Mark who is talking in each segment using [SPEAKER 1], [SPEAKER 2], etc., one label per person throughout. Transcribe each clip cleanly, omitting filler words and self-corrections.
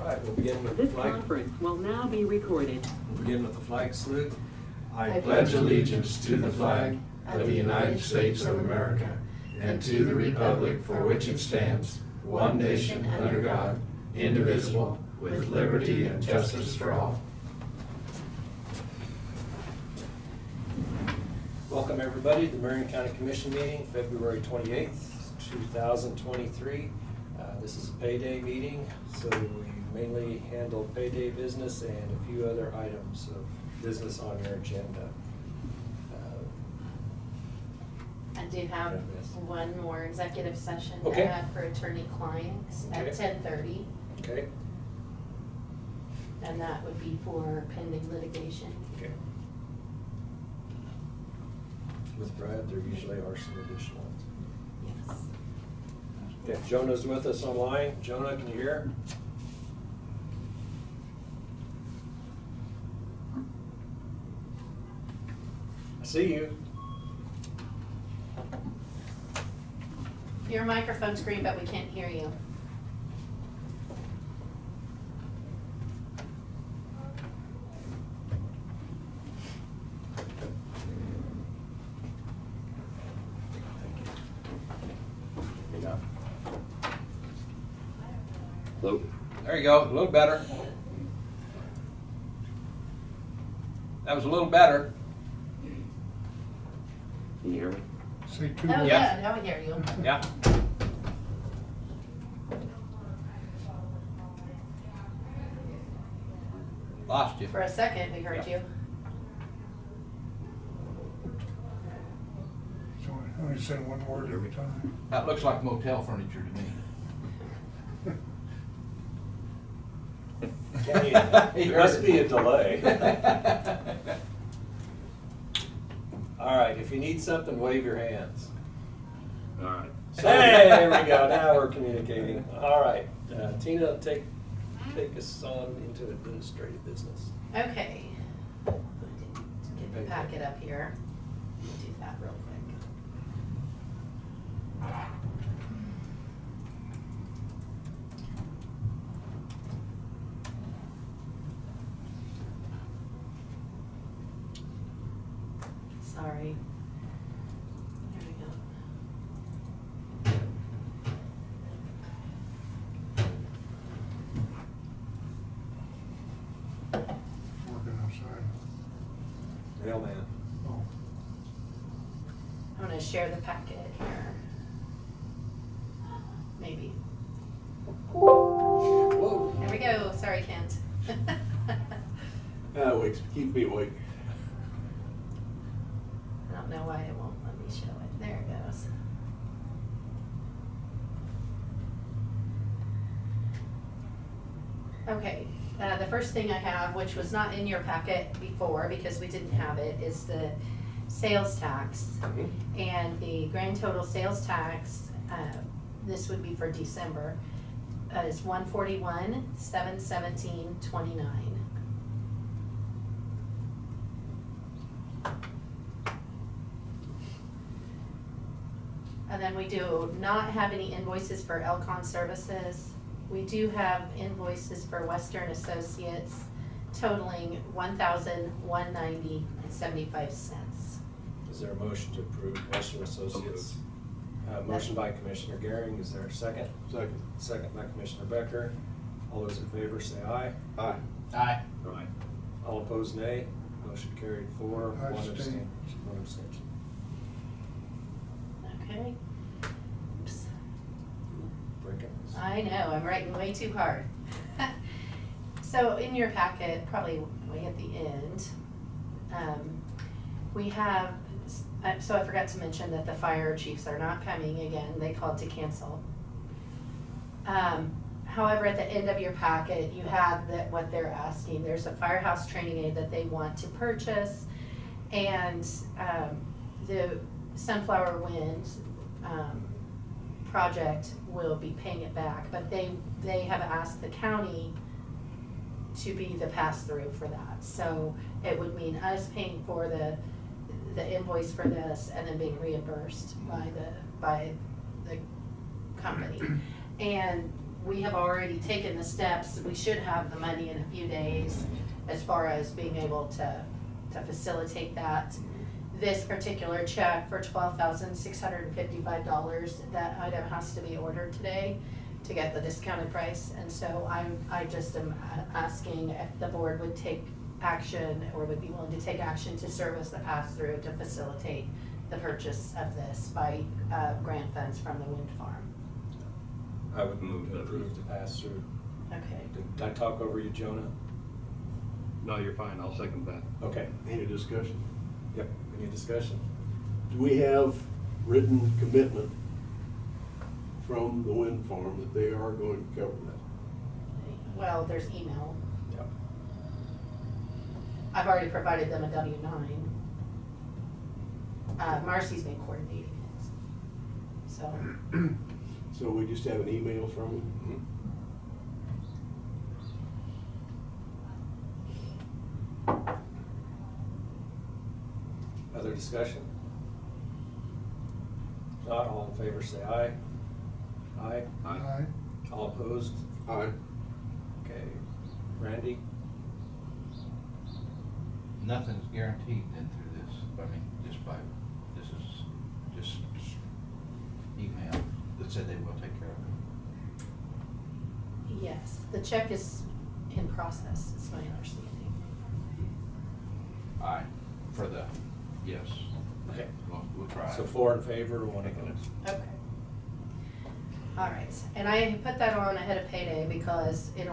[SPEAKER 1] All right, we'll begin with the
[SPEAKER 2] This
[SPEAKER 1] flag.
[SPEAKER 2] conference will now be recorded.
[SPEAKER 1] We'll begin with the flag salute.
[SPEAKER 3] I pledge allegiance to the flag of the United States of America and to the republic for which it stands, one nation under God, indivisible, with liberty and justice for all.
[SPEAKER 1] Welcome everybody to the Marion County Commission meeting, February 28th, 2023. This is a payday meeting, so we mainly handle payday business and a few other items of business on your agenda.
[SPEAKER 4] I do have
[SPEAKER 1] Yes.
[SPEAKER 4] one more executive session
[SPEAKER 1] Okay.
[SPEAKER 4] to add for attorney-clients at
[SPEAKER 1] Okay.
[SPEAKER 4] 10:30,
[SPEAKER 1] Okay.
[SPEAKER 4] and that would be for pending litigation.
[SPEAKER 1] Okay. With Brad, there usually are some additional ones.
[SPEAKER 4] Yes.
[SPEAKER 1] Okay, Jonah's with us online. Jonah, can you hear? I see you.
[SPEAKER 4] Your microphone's green, but we can't hear you.
[SPEAKER 3] Hello?
[SPEAKER 1] There you go, a little better. That was a little better.
[SPEAKER 3] Can you hear me?
[SPEAKER 5] Say two
[SPEAKER 4] Oh,
[SPEAKER 5] words.
[SPEAKER 4] yeah, now we hear you.
[SPEAKER 1] Yeah. Lost you.
[SPEAKER 4] For a second, we heard you.
[SPEAKER 5] So I only say one word every time.
[SPEAKER 6] That looks like motel furniture to me.
[SPEAKER 1] There must be a delay. All right, if you need something, wave your hands.
[SPEAKER 3] All right.
[SPEAKER 1] Hey, there we go, now we're communicating. All right, Tina, take us on into administrative business.
[SPEAKER 4] Okay. I didn't get the packet up here. Do that real quick. Sorry. There we go.
[SPEAKER 5] Working outside.
[SPEAKER 1] Mailman.
[SPEAKER 5] Oh,
[SPEAKER 4] I'm gonna share the packet here. Maybe.
[SPEAKER 1] Whoa.
[SPEAKER 4] There we go. Sorry, Kent.
[SPEAKER 3] Keep me awake.
[SPEAKER 4] I don't know why it won't let me show it. There it goes. Okay, the first thing I have, which was not in your packet before because we didn't have it, is the sales tax. And the grand total sales tax, this would be for December, is $141,717.29. And then we do not have any invoices for Elcon services. We do have invoices for Western Associates totaling $1,190.75.
[SPEAKER 1] Is there a motion to approve Western Associates? Motion by Commissioner Gehring, is there a second?
[SPEAKER 3] Second.
[SPEAKER 1] Second by Commissioner Becker. All those in favor say aye.
[SPEAKER 3] Aye.
[SPEAKER 6] Aye.
[SPEAKER 3] Aye.
[SPEAKER 1] All opposed, nay. Motion carried 4,
[SPEAKER 5] I
[SPEAKER 1] 1
[SPEAKER 5] abstain.
[SPEAKER 1] abstain. 1 abstention.
[SPEAKER 4] Okay. Oops.
[SPEAKER 1] Breaking this.
[SPEAKER 4] I know, I'm writing way too hard. So in your packet, probably way at the end, we have, so I forgot to mention that the fire chiefs are not coming again. They called to cancel. However, at the end of your packet, you have what they're asking. There's a firehouse training aid that they want to purchase, and the Sunflower Wind project will be paying it back, but they have asked the county to be the pass-through for that. So it would mean us paying for the invoice for this and then being reimbursed by the company. And we have already taken the steps. We should have the money in a few days as far as being able to facilitate that. This particular check for $12,655, that item has to be ordered today to get the discounted price. And so I just am asking if the board would take action or would be willing to take action to service the pass-through to facilitate the purchase of this by grant funds from the wind farm.
[SPEAKER 1] I would move to approve the pass-through.
[SPEAKER 4] Okay.
[SPEAKER 1] Did I talk over you, Jonah?
[SPEAKER 7] No, you're fine, I'll second that.
[SPEAKER 1] Okay.
[SPEAKER 3] Any discussion?
[SPEAKER 1] Yep, any discussion?
[SPEAKER 3] Do we have written commitment from the wind farm that they are going to cover that?
[SPEAKER 4] Well, there's email.
[SPEAKER 1] Yep.
[SPEAKER 4] I've already provided them a W-9. Marcy's been coordinating it. So,
[SPEAKER 3] So we just have an email from them?
[SPEAKER 1] Other discussion? If not, all in favor say aye. Aye.
[SPEAKER 5] Aye.
[SPEAKER 1] All opposed?
[SPEAKER 3] Aye.
[SPEAKER 1] Okay. Randy?
[SPEAKER 6] Nothing's guaranteed then through this, I mean, this is just email that said they will take care of it.
[SPEAKER 4] yes, the check is in process, is my understanding.
[SPEAKER 6] Aye, for the, yes.
[SPEAKER 1] Okay.
[SPEAKER 6] We'll try.
[SPEAKER 1] So 4 in favor, 1 against.
[SPEAKER 4] Okay. All right, and I put that on ahead of payday because this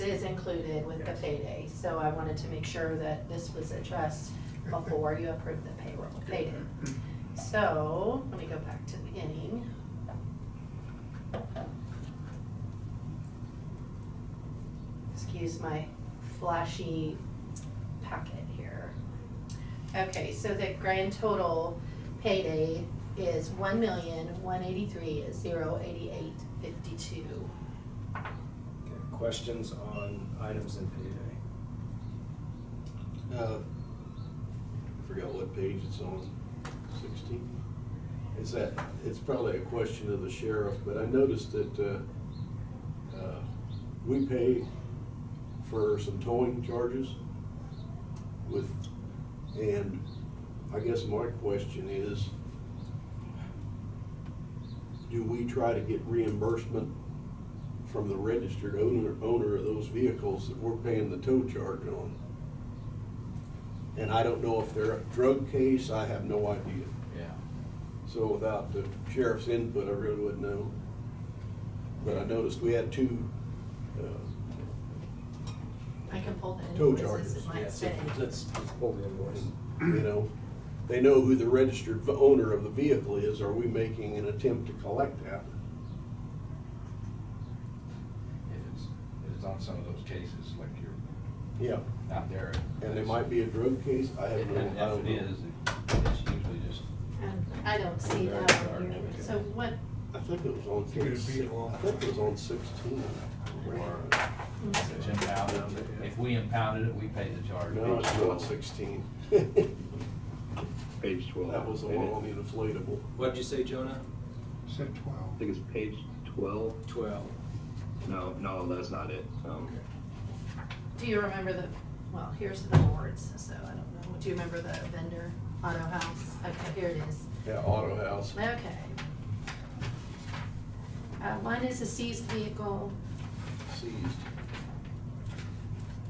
[SPEAKER 4] is included with the payday. So I wanted to make sure that this was addressed before you approve the payday. So, let me go back to the beginning. Excuse my flashy packet here. Okay, so the grand total payday is $1,183,088.52.
[SPEAKER 1] Okay. Questions on items in payday?
[SPEAKER 3] I forgot what page it's on, 16? It's probably a question of the sheriff, but I noticed that we pay for some towing charges and I guess my question is, do we try to get reimbursement from the registered owner of those vehicles that we're paying the tow charge on? And I don't know if they're a drug case, I have no idea.
[SPEAKER 6] Yeah.
[SPEAKER 3] So without the sheriff's input, I really wouldn't know. But I noticed we had 2
[SPEAKER 4] I can pull the
[SPEAKER 3] Tow
[SPEAKER 4] invoices,
[SPEAKER 3] charges,
[SPEAKER 4] it might
[SPEAKER 1] Yes,
[SPEAKER 4] say.
[SPEAKER 1] let's pull the invoice.
[SPEAKER 3] you know, they know who the registered owner of the vehicle is. Are we making an attempt to collect that?
[SPEAKER 6] If it's on some of those cases, like you're
[SPEAKER 3] Yeah.
[SPEAKER 6] out there.
[SPEAKER 3] And it might be a drug case, I have no, I
[SPEAKER 6] And
[SPEAKER 3] don't
[SPEAKER 6] if
[SPEAKER 3] know.
[SPEAKER 6] it is, it's usually just,
[SPEAKER 4] And I don't see that on here. So what,
[SPEAKER 3] I think it was on,
[SPEAKER 5] Think it'd be a long
[SPEAKER 3] I think it was on 16.
[SPEAKER 6] it's impounded. If we impounded it, we pay the charge.
[SPEAKER 3] No, it's not 16.
[SPEAKER 7] Page 12.
[SPEAKER 3] That was the one on the inflatable.
[SPEAKER 1] What'd you say, Jonah?
[SPEAKER 5] Said 12.
[SPEAKER 7] I think it's page 12.
[SPEAKER 1] 12.
[SPEAKER 7] No, that's not it.
[SPEAKER 4] do you remember well, here's the boards, so I don't know. Do you remember the vendor, Auto House? Okay, here it is.
[SPEAKER 3] Yeah, Auto House.
[SPEAKER 4] Okay. One is a seized vehicle,
[SPEAKER 3] Seized.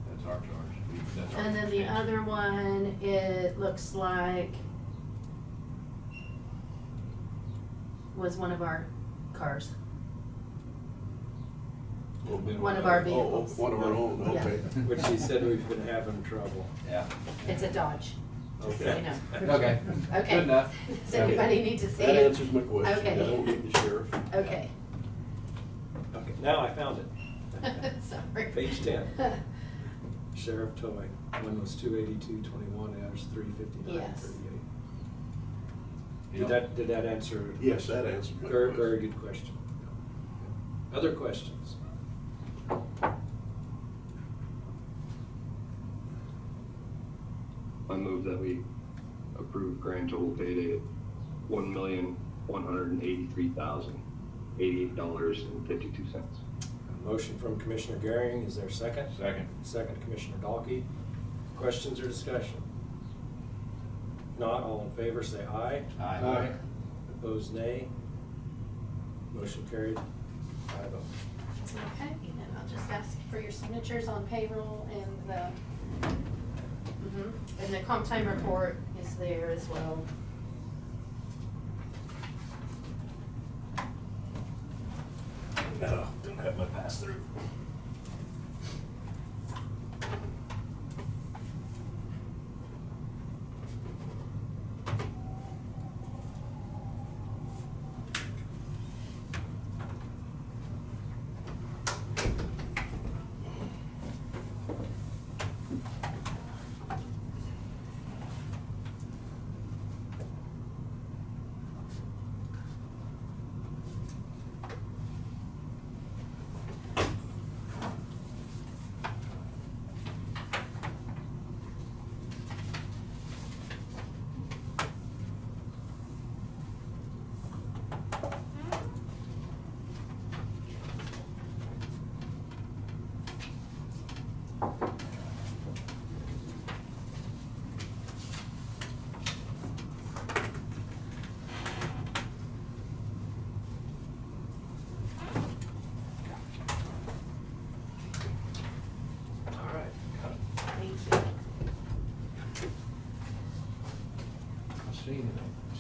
[SPEAKER 6] That's our charge. That's our
[SPEAKER 4] and then the
[SPEAKER 6] expense.
[SPEAKER 4] other one, it looks like was one of our cars. One of our
[SPEAKER 3] Oh,
[SPEAKER 4] vehicles.
[SPEAKER 3] one of our own,
[SPEAKER 4] Yeah.
[SPEAKER 3] okay.
[SPEAKER 1] Which he said we've been having trouble.
[SPEAKER 6] Yeah.
[SPEAKER 4] It's a Dodge, just so you know.
[SPEAKER 6] Okay.
[SPEAKER 4] Okay.
[SPEAKER 6] Good enough.
[SPEAKER 4] Does anybody need to see
[SPEAKER 3] That
[SPEAKER 4] it?
[SPEAKER 3] answers my question.
[SPEAKER 4] Okay.
[SPEAKER 3] I don't need the sheriff.
[SPEAKER 4] Okay.
[SPEAKER 1] Okay, now I found it.
[SPEAKER 4] Sorry.
[SPEAKER 1] Page 10. Sheriff towing. One was 282.21, the other's 359.38.
[SPEAKER 4] Yes.
[SPEAKER 1] Did that answer?
[SPEAKER 3] Yes, that answers my
[SPEAKER 1] Very,
[SPEAKER 3] question.
[SPEAKER 1] very good question. Other questions?
[SPEAKER 7] I move that we approve grand total payday at $1,183,000. $88.52.
[SPEAKER 1] Motion from Commissioner Garing, is there a second?
[SPEAKER 6] Second.
[SPEAKER 1] Second, Commissioner Dalkey. Questions or discussion? Not, all in favor say aye.
[SPEAKER 6] Aye.
[SPEAKER 1] Opposed, nay. Motion carried, 5-0.
[SPEAKER 4] Okay, and I'll just ask for your signatures on payroll and and the comp time report is there as well.
[SPEAKER 1] No, don't have my pass-through.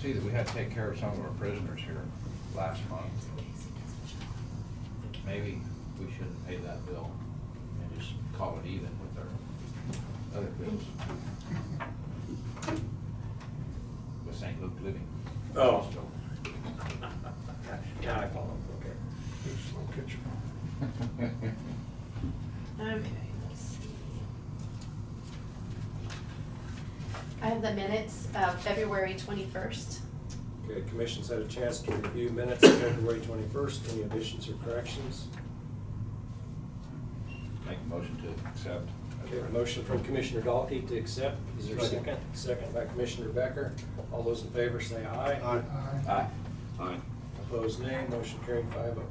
[SPEAKER 6] See that we had to take care of some of our prisoners here last month. Maybe we shouldn't pay that bill and just call it even with our other bills. With St. Luke Living.
[SPEAKER 1] Oh. Now I follow, okay.
[SPEAKER 5] Slow catcher.
[SPEAKER 4] Okay, let's see. I have the minutes of February 21st.
[SPEAKER 1] Okay, commission's had a chance to review minutes of February 21st. Any additions or corrections?
[SPEAKER 6] Make a motion to accept.
[SPEAKER 1] Okay, a motion from Commissioner Dalkey to accept. Is there a second? Second by Commissioner Becker. All those in favor say aye.
[SPEAKER 5] Aye.
[SPEAKER 6] Aye.
[SPEAKER 7] Aye.
[SPEAKER 1] Opposed, nay. Motion carried, 5-0.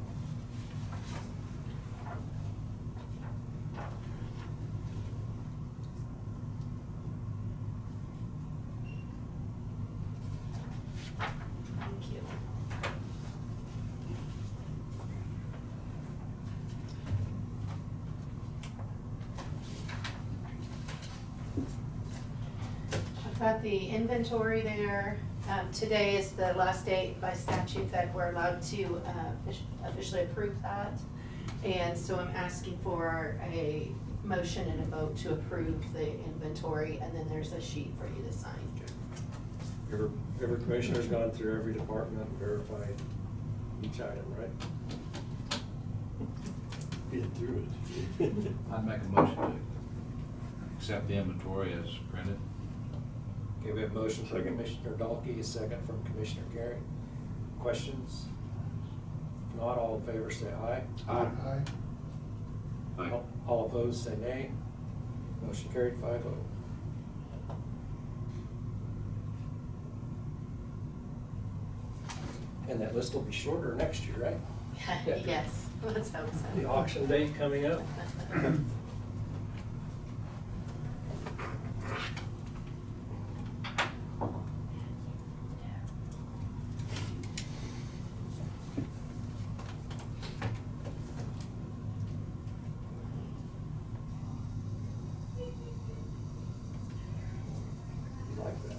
[SPEAKER 4] Thank you. I've got the inventory there. Today is the last date by statute that we're allowed to officially approve that. And so I'm asking for a motion and a vote to approve the inventory, and then there's a sheet for you to sign.
[SPEAKER 1] Every commissioner's gone through every department and verified each item, right? Been through it.
[SPEAKER 6] I'd make a motion to accept the inventory as printed.
[SPEAKER 1] Okay, we have a motion from
[SPEAKER 7] Second.
[SPEAKER 1] Commissioner Dalkey, a second from Commissioner Garing. Questions? If not, all in favor say aye.
[SPEAKER 5] Aye.
[SPEAKER 7] Aye.
[SPEAKER 1] All opposed say nay. Motion carried, 5-0. And that list will be shorter next year, right?
[SPEAKER 4] Yes, let's hope so.
[SPEAKER 1] The auction date coming up. Like that.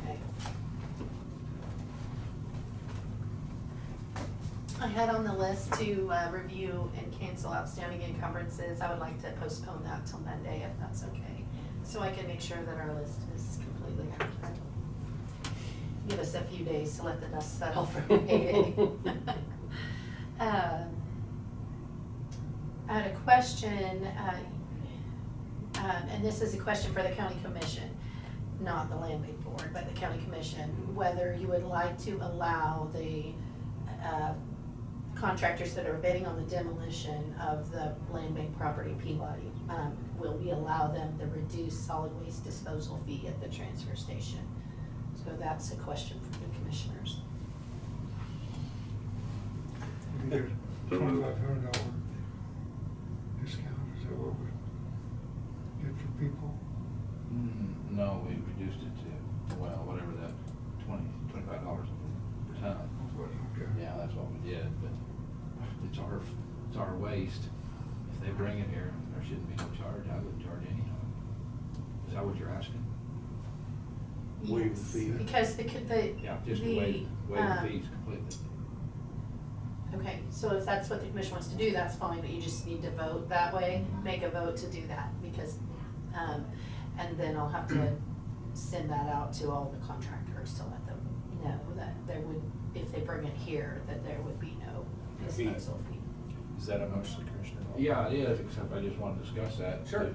[SPEAKER 4] Okay. I had on the list to review and cancel outstanding encumbrances. I would like to postpone that till Monday if that's okay, so I can make sure that our list is completely accurate. Give us a few days to let the dust settle for payday. I had a question, and this is a question for the county commission. not the land bank board, but the county commission, whether you would like to allow the contractors that are bidding on the demolition of the land bank property, Peabody, will we allow them the reduced solid waste disposal fee at the transfer station? So that's a question for the commissioners.
[SPEAKER 5] We get $2,500 discount, is that what we get for people?
[SPEAKER 6] No, we reduced it to, well, whatever that, $25 per ton.
[SPEAKER 5] Okay.
[SPEAKER 6] Yeah, that's what we did, but it's our waste. If they bring it here, there shouldn't be no charge. I wouldn't charge any. Is that what you're asking?
[SPEAKER 7] Waive the fee.
[SPEAKER 4] Because
[SPEAKER 6] Yeah, just waive the fees completely.
[SPEAKER 4] Okay, so if that's what the commission wants to do, that's fine, but you just need to vote that way, make a vote to do that, because, and then I'll have to send that out to all the contractors to let them know that there would, if they bring it here, that there would be no
[SPEAKER 1] Fee.
[SPEAKER 4] disposal fee.
[SPEAKER 1] Is that a motion, Commissioner?
[SPEAKER 6] Yeah, it is, except I just wanted to discuss that.
[SPEAKER 1] Sure.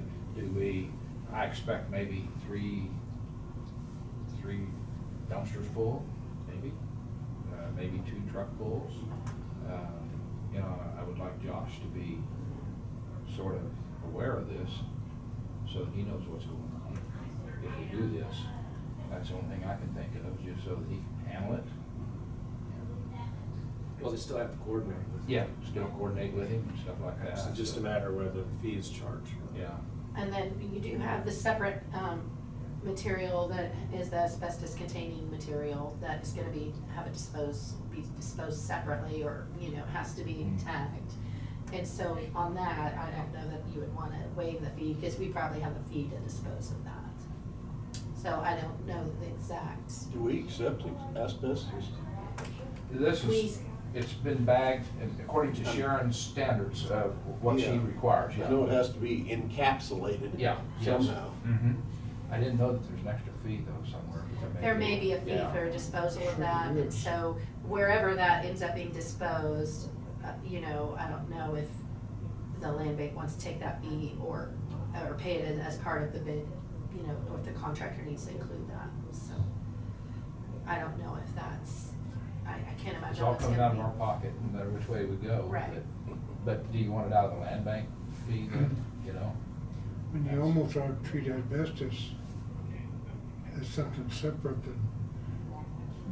[SPEAKER 6] I expect maybe three dumpsters full, maybe 2 truck fulls. You know, I would like Josh to be sort of aware of this, so that he knows what's going on. If we do this, that's the only thing I can think of, just so that he can handle it.
[SPEAKER 1] Well, they still have to coordinate with.
[SPEAKER 6] Yeah, still coordinate with him and stuff like that.
[SPEAKER 1] So just a matter whether the fee is charged.
[SPEAKER 6] Yeah.
[SPEAKER 4] And then you do have the separate, material that is the asbestos containing material that is gonna be disposed separately, or, you know, has to be tagged. And so on that, I don't know that you would wanna waive the fee, because we probably have a fee to dispose of that. So I don't know the exact.
[SPEAKER 7] Do we accept asbestos?
[SPEAKER 6] This
[SPEAKER 4] We-
[SPEAKER 6] is, it's been bagged according to Sharon's standards of what she
[SPEAKER 7] Yeah.
[SPEAKER 6] requires, yeah.
[SPEAKER 7] I know it has to be encapsulated
[SPEAKER 6] Yeah, yes.
[SPEAKER 7] somehow.
[SPEAKER 6] Mm-hmm. I didn't know that there's an extra fee though somewhere.
[SPEAKER 4] There may be a fee
[SPEAKER 6] Yeah.
[SPEAKER 4] for disposal of
[SPEAKER 5] Sure
[SPEAKER 4] that, and
[SPEAKER 5] is.
[SPEAKER 4] so wherever that ends up being disposed, you know, I don't know if the land bank wants to take that fee or pay it as part of the bid, you know, or if the contractor needs to include that, so. I don't know if that's, I can't imagine
[SPEAKER 6] It's all
[SPEAKER 4] what's
[SPEAKER 6] coming
[SPEAKER 4] gonna
[SPEAKER 6] out
[SPEAKER 4] be.
[SPEAKER 6] of our pocket, no matter which way we go.
[SPEAKER 4] Right.
[SPEAKER 6] But do you want it out of the land bank fee then, you know?
[SPEAKER 5] And you almost ought to treat asbestos as something separate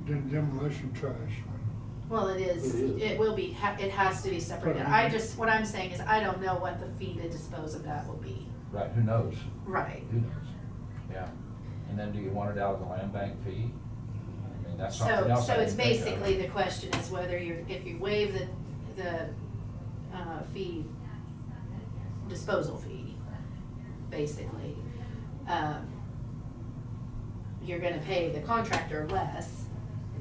[SPEAKER 5] than demolition trash.
[SPEAKER 4] Well, it is,
[SPEAKER 7] It is.
[SPEAKER 4] it will be, it has to be separated. What I'm saying is, I don't know what the fee to dispose of that will be.
[SPEAKER 6] Right, who knows?
[SPEAKER 4] Right.
[SPEAKER 6] Who knows? Yeah. And then do you want it out of the land bank fee? I mean, that's something
[SPEAKER 4] So,
[SPEAKER 6] else
[SPEAKER 4] so
[SPEAKER 6] I
[SPEAKER 4] it's
[SPEAKER 6] didn't think of.
[SPEAKER 4] basically, the question is whether if you waive the fee, disposal fee, basically, you're gonna pay the contractor less,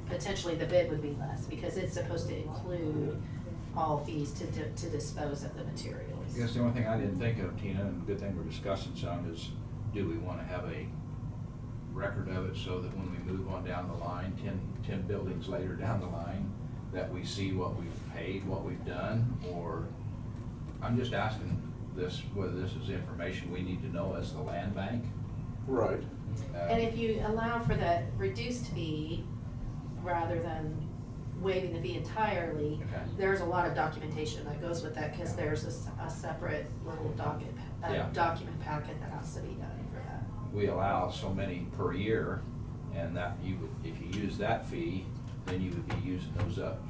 [SPEAKER 4] potentially the bid would be less, because it's supposed to include all fees to dispose of the materials.
[SPEAKER 6] I guess the only thing I didn't think of, Tina, and good thing we're discussing some, is do we wanna have a record of it so that when we move on down the line, 10 buildings later down the line, that we see what we've paid, what we've done, or, I'm just asking this, whether this is information we need to know as the land bank.
[SPEAKER 7] Right.
[SPEAKER 4] And if you allow for the reduced fee, rather than waiving the fee entirely,
[SPEAKER 6] Okay.
[SPEAKER 4] there's a lot of documentation that goes with that, because there's a separate little
[SPEAKER 6] Yeah.
[SPEAKER 4] document packet that has to be done for that.
[SPEAKER 6] We allow so many per year, and that you would, if you use that fee, then you would be using those up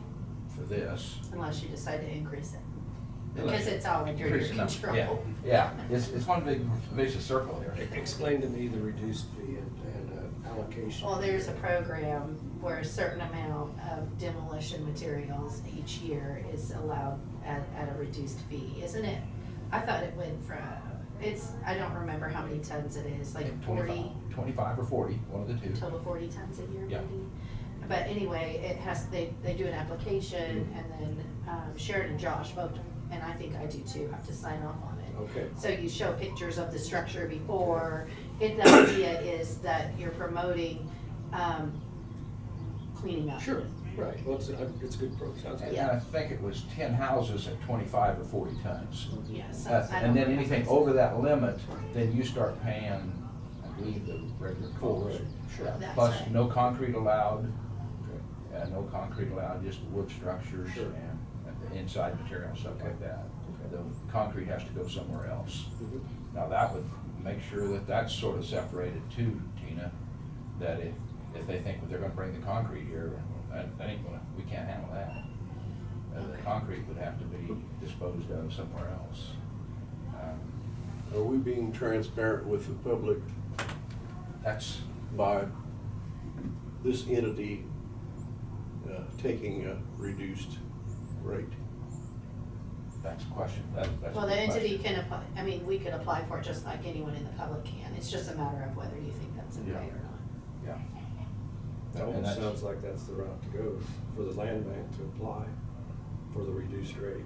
[SPEAKER 6] for this.
[SPEAKER 4] Unless you decide to increase it, because it's all under your
[SPEAKER 6] Increase enough.
[SPEAKER 4] control.
[SPEAKER 6] Yeah, it's one big vicious circle here.
[SPEAKER 1] Explain to me the reduced fee and allocation.
[SPEAKER 4] Well, there's a program where a certain amount of demolition materials each year is allowed at a reduced fee, isn't it? I thought it went from, I don't remember how many tons it is, like 40,
[SPEAKER 6] 25 or 40, one of the two.
[SPEAKER 4] total 40 tons a year
[SPEAKER 6] Yeah.
[SPEAKER 4] maybe. But anyway, it has, they do an application, and then Sharon and Josh both, and I think I do too, have to sign off on it.
[SPEAKER 1] Okay.
[SPEAKER 4] So you show pictures of the structure before. The idea is that you're promoting cleaning up.
[SPEAKER 1] Sure, right, well, it's a good approach, sounds good.
[SPEAKER 6] And I think it was 10 houses at 25 or 40 tons.
[SPEAKER 4] Yes.
[SPEAKER 6] And then anything over that limit, then you start paying leave the regular
[SPEAKER 1] Full
[SPEAKER 6] cost.
[SPEAKER 1] rate, sure.
[SPEAKER 6] Yeah.
[SPEAKER 4] That's
[SPEAKER 6] Plus,
[SPEAKER 4] right.
[SPEAKER 6] no concrete allowed,
[SPEAKER 1] Okay.
[SPEAKER 6] no concrete allowed, just wood structures
[SPEAKER 1] Sure.
[SPEAKER 6] and the inside material, stuff
[SPEAKER 1] Okay.
[SPEAKER 6] like that.
[SPEAKER 1] Okay.
[SPEAKER 6] The concrete has to go somewhere else.
[SPEAKER 1] Mhm.
[SPEAKER 6] Now, that would make sure that that's sort of separated too, Tina, that if they think that they're gonna bring the concrete here, that ain't gonna, we can't handle that. The
[SPEAKER 4] Okay.
[SPEAKER 6] concrete would have to be disposed of somewhere else.
[SPEAKER 7] Are we being transparent with the public
[SPEAKER 6] That's,
[SPEAKER 7] by this entity taking a reduced rate?
[SPEAKER 6] that's a question, that's a
[SPEAKER 4] Well,
[SPEAKER 6] good
[SPEAKER 4] the entity
[SPEAKER 6] question.
[SPEAKER 4] can apply, I mean, we could apply for it just like anyone in the public can. It's just a matter of whether you think that's okay
[SPEAKER 6] Yeah.
[SPEAKER 4] or not.
[SPEAKER 6] Yeah.
[SPEAKER 1] It
[SPEAKER 6] And
[SPEAKER 1] almost
[SPEAKER 6] that's-
[SPEAKER 1] sounds like that's the route to go, for the land bank to apply for the reduced rate.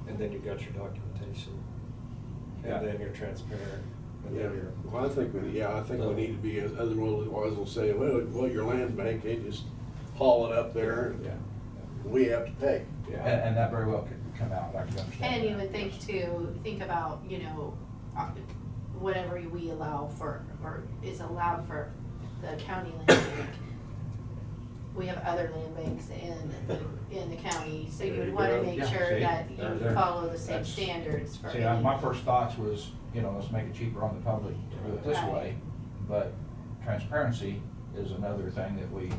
[SPEAKER 1] And then you've got your documentation,
[SPEAKER 6] Yeah.
[SPEAKER 1] and then you're transparent, and then you're.
[SPEAKER 7] Well, I think we need to be, otherwise we'll say, well, your land bank, they just haul it up there and
[SPEAKER 1] Yeah.
[SPEAKER 7] we have to pay.
[SPEAKER 1] Yeah.
[SPEAKER 6] And that very well could come out, I can understand
[SPEAKER 4] And you
[SPEAKER 6] that.
[SPEAKER 4] would think about, whatever we allow for, or is allowed for the county land bank. We have other land banks in the county, so you
[SPEAKER 1] There
[SPEAKER 4] would
[SPEAKER 1] you
[SPEAKER 4] wanna
[SPEAKER 1] go.
[SPEAKER 4] make
[SPEAKER 6] Yeah,
[SPEAKER 4] sure
[SPEAKER 6] see?
[SPEAKER 4] that you
[SPEAKER 6] There.
[SPEAKER 4] follow the same
[SPEAKER 6] That's-
[SPEAKER 4] standards for
[SPEAKER 6] See,
[SPEAKER 4] any.
[SPEAKER 6] my first thoughts was, let's make it cheaper on the public to do it this
[SPEAKER 4] Right.
[SPEAKER 6] way, but transparency is another thing that we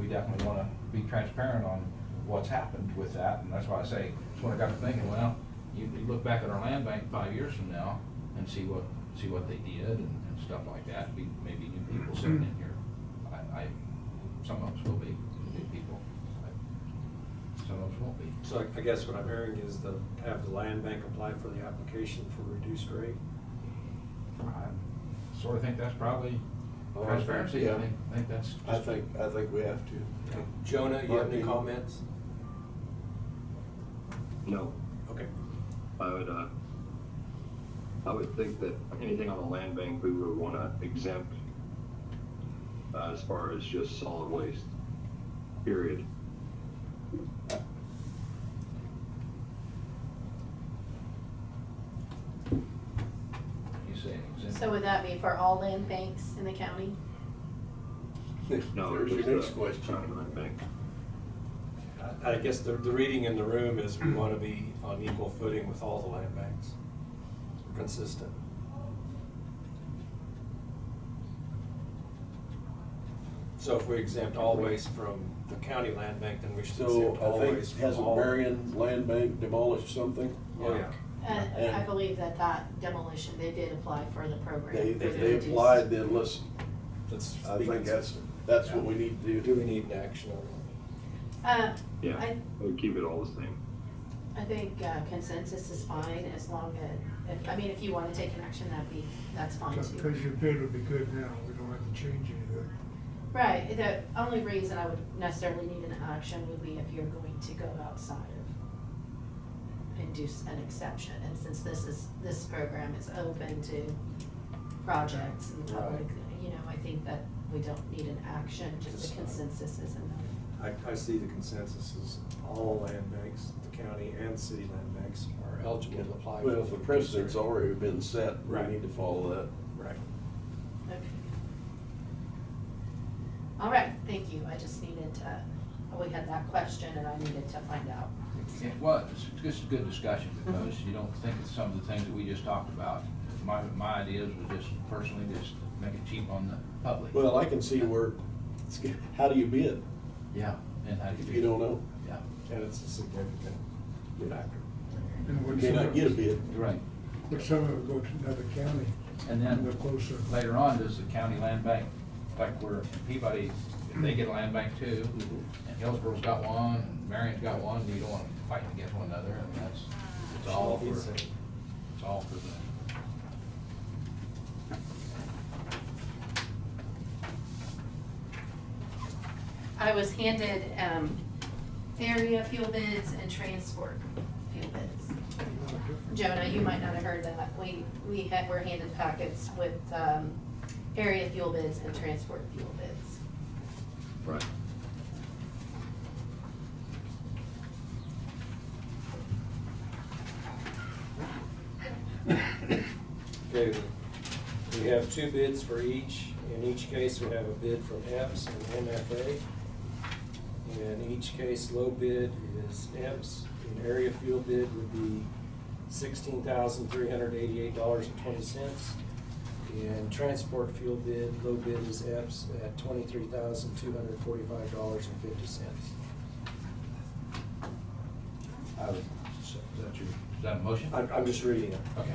[SPEAKER 6] definitely wanna be transparent on what's happened with that, and that's why I say, that's when I got to thinking, well, you look back at our land bank 5 years from now and see what they did and stuff like that, maybe new people sitting in here. Some of us will be new people, some of us won't be.
[SPEAKER 1] So I guess what I'm hearing is have the land bank apply for the application for reduced rate?
[SPEAKER 6] I sort of think that's probably
[SPEAKER 7] Oh,
[SPEAKER 6] transparency,
[SPEAKER 7] yeah.
[SPEAKER 6] I think that's.
[SPEAKER 7] I think we have to.
[SPEAKER 1] Okay. Jonah, you have any comments?
[SPEAKER 8] No,
[SPEAKER 1] Okay.
[SPEAKER 8] I would think that anything on the land bank, we would wanna exempt, as far as just solid waste, period.
[SPEAKER 6] You say an exempt.
[SPEAKER 4] So would that be for all land banks in the county?
[SPEAKER 8] No,
[SPEAKER 7] There's your
[SPEAKER 8] just
[SPEAKER 7] next
[SPEAKER 8] the
[SPEAKER 7] question.
[SPEAKER 8] county land bank.
[SPEAKER 1] I guess the reading in the room is we want to be on equal footing with all the land banks, consistent. So if we exempt all waste from the county land bank, then we should
[SPEAKER 7] So
[SPEAKER 1] exempt all
[SPEAKER 7] I
[SPEAKER 1] waste
[SPEAKER 7] think,
[SPEAKER 1] from
[SPEAKER 7] hasn't
[SPEAKER 1] all.
[SPEAKER 7] Marion Land Bank demolished something?
[SPEAKER 1] Oh, yeah.
[SPEAKER 4] And I believe that demolition, they did apply for the program.
[SPEAKER 7] They,
[SPEAKER 4] for
[SPEAKER 7] if
[SPEAKER 4] the
[SPEAKER 7] they
[SPEAKER 4] reduced-
[SPEAKER 7] applied, then let's,
[SPEAKER 1] Let's
[SPEAKER 7] I
[SPEAKER 1] be
[SPEAKER 7] think
[SPEAKER 1] consistent.
[SPEAKER 7] that's what we need to
[SPEAKER 1] Do
[SPEAKER 7] do.
[SPEAKER 1] we need an action on
[SPEAKER 8] Yeah,
[SPEAKER 4] I
[SPEAKER 8] I would keep it all the same.
[SPEAKER 4] think consensus is fine as long as, if you wanna take an action, that's fine too.
[SPEAKER 5] Because your bid would be good now, we don't have to change anything.
[SPEAKER 4] Right, the only reason I would necessarily need an action would be if you're going to go outside of and do an exception, and since this program is open to projects and the public, I think that we don't need an action, just a consensus is enough.
[SPEAKER 1] it? I see the consensus is all land banks, the county and city land banks are eligible to apply.
[SPEAKER 7] Well,
[SPEAKER 1] for
[SPEAKER 7] if the
[SPEAKER 1] reduced
[SPEAKER 7] precedent's
[SPEAKER 1] rate.
[SPEAKER 7] already been set, we
[SPEAKER 1] Right.
[SPEAKER 7] need to follow that.
[SPEAKER 1] Right.
[SPEAKER 4] Okay. All right, thank you, I just needed to, we had that question and I needed to find out.
[SPEAKER 6] Yeah, well, it's just a good discussion, because you don't think of some of the things that we just talked about. My ideas was just personally just make it cheap on the public.
[SPEAKER 7] Well, I can see where, how do you bid
[SPEAKER 6] Yeah, and how do
[SPEAKER 7] if you don't know?
[SPEAKER 6] Yeah,
[SPEAKER 1] And it's a significant factor.
[SPEAKER 5] And
[SPEAKER 7] You
[SPEAKER 5] would
[SPEAKER 7] may
[SPEAKER 5] some
[SPEAKER 7] not
[SPEAKER 5] of
[SPEAKER 7] get a
[SPEAKER 5] it,
[SPEAKER 7] bid.
[SPEAKER 6] you're right.
[SPEAKER 5] would some of it go to another county?
[SPEAKER 6] And then
[SPEAKER 5] They're closer.
[SPEAKER 6] later on, does the county land bank, like where Peabody, if they get a land bank too, and Hillsboro's got one, and Marion's got one, you don't want to fight against one another, and it's all for, it's all for the.
[SPEAKER 4] I was handed area fuel bids and transport fuel bids. Jonah, you might not have heard that. We're handed packets with area fuel bids and transport fuel bids.
[SPEAKER 8] Right.
[SPEAKER 1] Okay, we have two bids for each. In each case, we have a bid from EPS and MFA. In each case, low bid is EPS. An area fuel bid would be $16,388.20. And transport fuel bid, low bid is EPS at $23,245.50.
[SPEAKER 6] Is that a motion?
[SPEAKER 1] I'm just reading it.
[SPEAKER 6] Okay.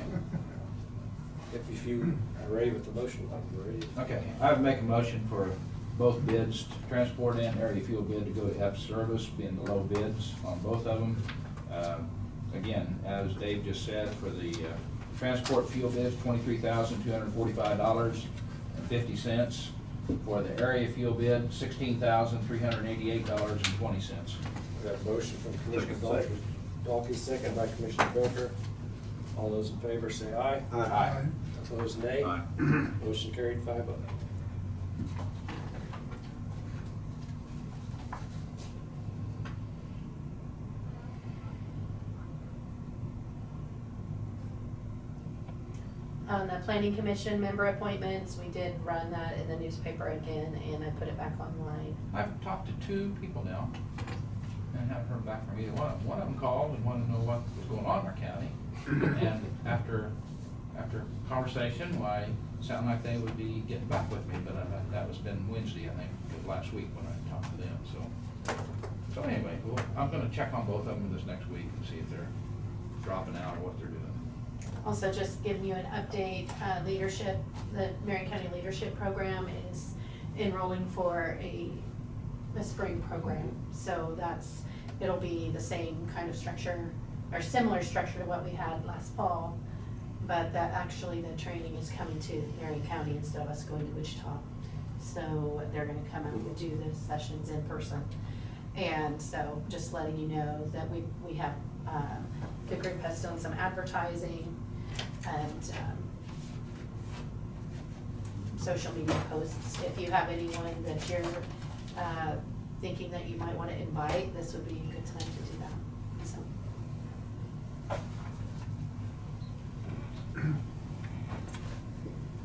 [SPEAKER 1] If you are ready with the motion, I'm ready.
[SPEAKER 6] Okay, I would make a motion for both bids, transport and area fuel bid, to go to F service, being the low bids on both of them. Again, as Dave just said, for the transport fuel bids, $23,245.50. For the area fuel bid, $16,388.20.
[SPEAKER 1] We have a motion from Commissioner Dalkey, second by Commissioner Booker. All those in favor say aye.
[SPEAKER 6] Aye.
[SPEAKER 1] Opposed, nay.
[SPEAKER 8] Aye.
[SPEAKER 1] Motion carried 5-0.
[SPEAKER 4] On the planning commission member appointments, we did run that in the newspaper again, and I put it back online.
[SPEAKER 6] I've talked to 2 people now, and haven't heard back from either one of them. One of them called and wanted to know what was going on in our county. And after conversation, why, it sounded like they would be getting back with me, but that was been Wednesday, I think, of last week when I talked to them, so. So anyway, well, I'm gonna check on both of them this next week and see if they're dropping out or what they're doing.
[SPEAKER 4] Also, just giving you an update, leadership, the Marion County Leadership Program is enrolling for a spring program. So it'll be the same kind of structure, or similar structure to what we had last fall, but that actually the training is coming to Marion County instead of us going to Wichita. So they're gonna come out and do the sessions in person. And so just letting you know that we have, the group has done some advertising and social media posts. If you have anyone that you're thinking that you might want to invite, this would be a good time to do that. So.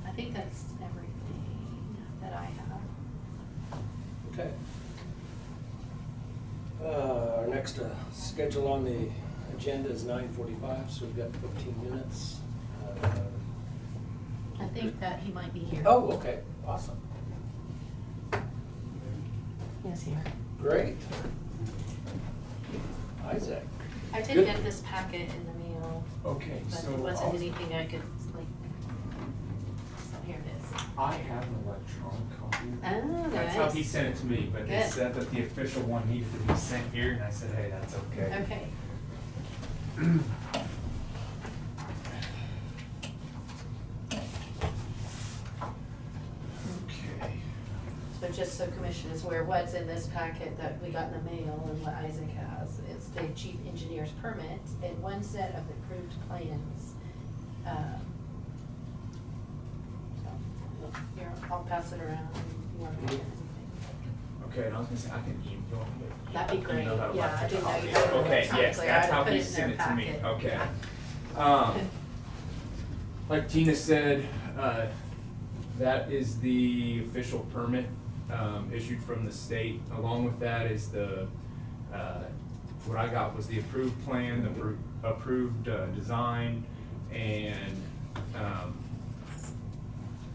[SPEAKER 4] I think that's everything that I have.
[SPEAKER 1] Okay. Our next schedule on the agenda is 9:45, so we've got 15 minutes.
[SPEAKER 4] I think that he might be here.
[SPEAKER 1] Oh, okay, awesome.
[SPEAKER 4] Yes, here.
[SPEAKER 1] Great. Isaac.
[SPEAKER 4] I did
[SPEAKER 1] Good.
[SPEAKER 4] get this packet in the mail,
[SPEAKER 3] Okay,
[SPEAKER 4] but
[SPEAKER 3] so
[SPEAKER 4] it wasn't anything I could, like, so here it is.
[SPEAKER 3] I have an electronic copy.
[SPEAKER 4] Oh,
[SPEAKER 3] That's how he
[SPEAKER 4] nice.
[SPEAKER 3] sent it to me, but they
[SPEAKER 4] Good.
[SPEAKER 3] said that the official one needed to be sent here, and I said, hey, that's okay.
[SPEAKER 4] Okay.
[SPEAKER 3] Okay.
[SPEAKER 4] So just so commission is aware, what's in this packet that we got in the mail and what Isaac has is the chief engineer's permit and one set of approved plans. So, here, I'll pass it around and you want to get anything.
[SPEAKER 3] Okay, and I was gonna say, I can email it.
[SPEAKER 4] That'd be great.
[SPEAKER 3] Email that
[SPEAKER 4] Yeah, I
[SPEAKER 3] electric
[SPEAKER 4] didn't know
[SPEAKER 3] copy.
[SPEAKER 4] you had it
[SPEAKER 3] Okay, yes,
[SPEAKER 4] electronically.
[SPEAKER 3] that's
[SPEAKER 4] I'd
[SPEAKER 3] how
[SPEAKER 4] put
[SPEAKER 3] he
[SPEAKER 4] it in
[SPEAKER 3] sent it
[SPEAKER 4] their
[SPEAKER 3] to me,
[SPEAKER 4] packet.
[SPEAKER 3] okay.
[SPEAKER 4] Yeah.
[SPEAKER 3] Like Tina said, that is the official permit issued from the state. Along with that is what I got was the approved plan, the approved design, and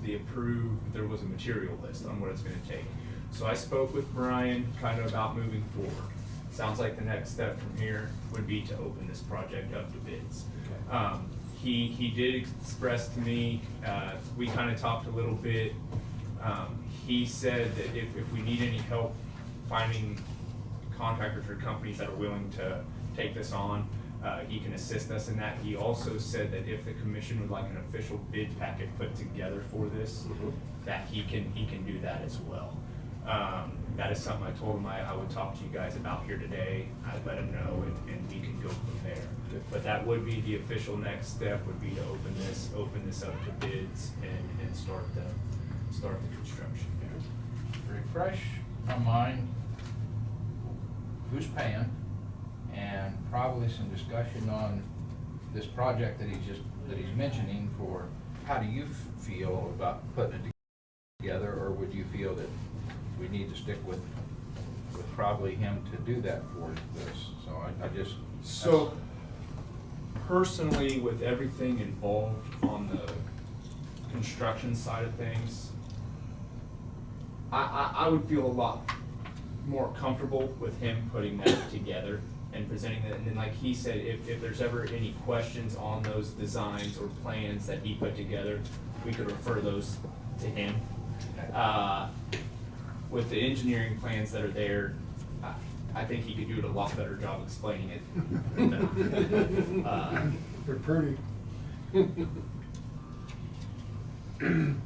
[SPEAKER 3] there was a material list on what it's gonna take. So I spoke with Brian kind of about moving forward. Sounds like the next step from here would be to open this project up to bids.
[SPEAKER 1] Okay.
[SPEAKER 3] He did express to me, we kind of talked a little bit. He said that if we need any help finding contractors or companies that are willing to take this on, he can assist us in that. He also said that if the commission would like an official bid packet put together for this, that he can do that as well. That is something I told him I would talk to you guys about here today. I'd let him know and we can go from there.
[SPEAKER 1] Good.
[SPEAKER 3] But that would be the official next step, would be to open this up to bids and start the construction.
[SPEAKER 6] Refresh my mind, who's paying, and probably some discussion on this project that he's mentioning for how do you feel about putting it together, or would you feel that we need to stick with probably him to do that for this? So I just.
[SPEAKER 9] So personally, with everything involved on the construction side of things, I would feel a lot more comfortable with him putting that together and presenting that. And then like he said, if there's ever any questions on those designs or plans that he put together, we could refer those to him. With the engineering plans that are there, I think he could do a lot better job explaining it.
[SPEAKER 5] They're pretty.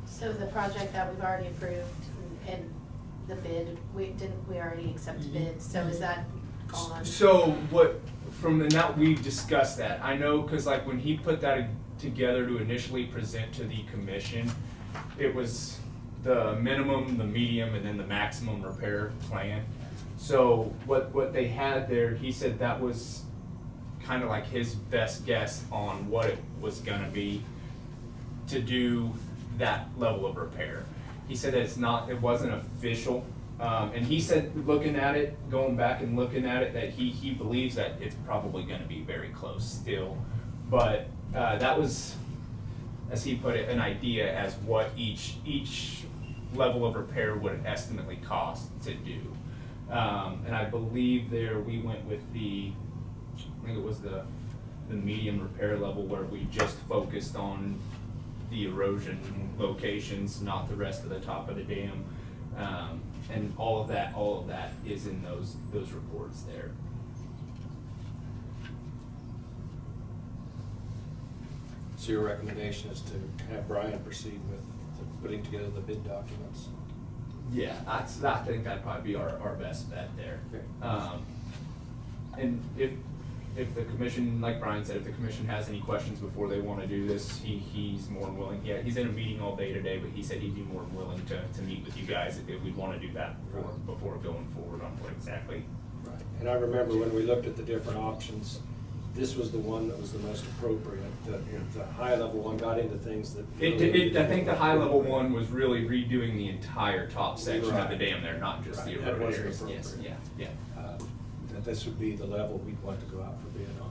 [SPEAKER 4] So the project that we've already approved and the bid, we already accepted bid, so is that gone?
[SPEAKER 9] So what, now we've discussed that. I know, cause like when he put that together to initially present to the commission, it was the minimum, the medium, and then the maximum repair plan. So what they had there, he said that was kind of like his best guess on what it was gonna be to do that level of repair. He said that it wasn't official. And he said, looking at it, going back and looking at it, that he believes that it's probably gonna be very close still. But that was, as he put it, an idea as what each level of repair would estimately cost to do. And I believe there we went with I think it was the medium repair level, where we just focused on the erosion locations, not the rest of the top of the dam. And all of that is in those reports there.
[SPEAKER 1] So your recommendation is to have Brian proceed with putting together the bid documents?
[SPEAKER 9] Yeah, I think that'd probably be our best bet there.
[SPEAKER 1] Okay.
[SPEAKER 9] And if the commission, like Brian said, if the commission has any questions before they want to do this, he's more than willing. Yeah, he's in a meeting all day today, but he said he'd be more than willing to meet with you guys if we'd want to do that before going forward on what exactly.
[SPEAKER 1] Right. And I remember when we looked at the different options, this was the one that was the most appropriate. The high level one got into things that.
[SPEAKER 9] I think the high level one was really redoing the entire top section of the dam there, not just the
[SPEAKER 1] That
[SPEAKER 9] eroded
[SPEAKER 1] wasn't
[SPEAKER 9] areas. Yes,
[SPEAKER 1] appropriate.
[SPEAKER 9] yeah.
[SPEAKER 1] That this would be the level we'd want to go out for bid on.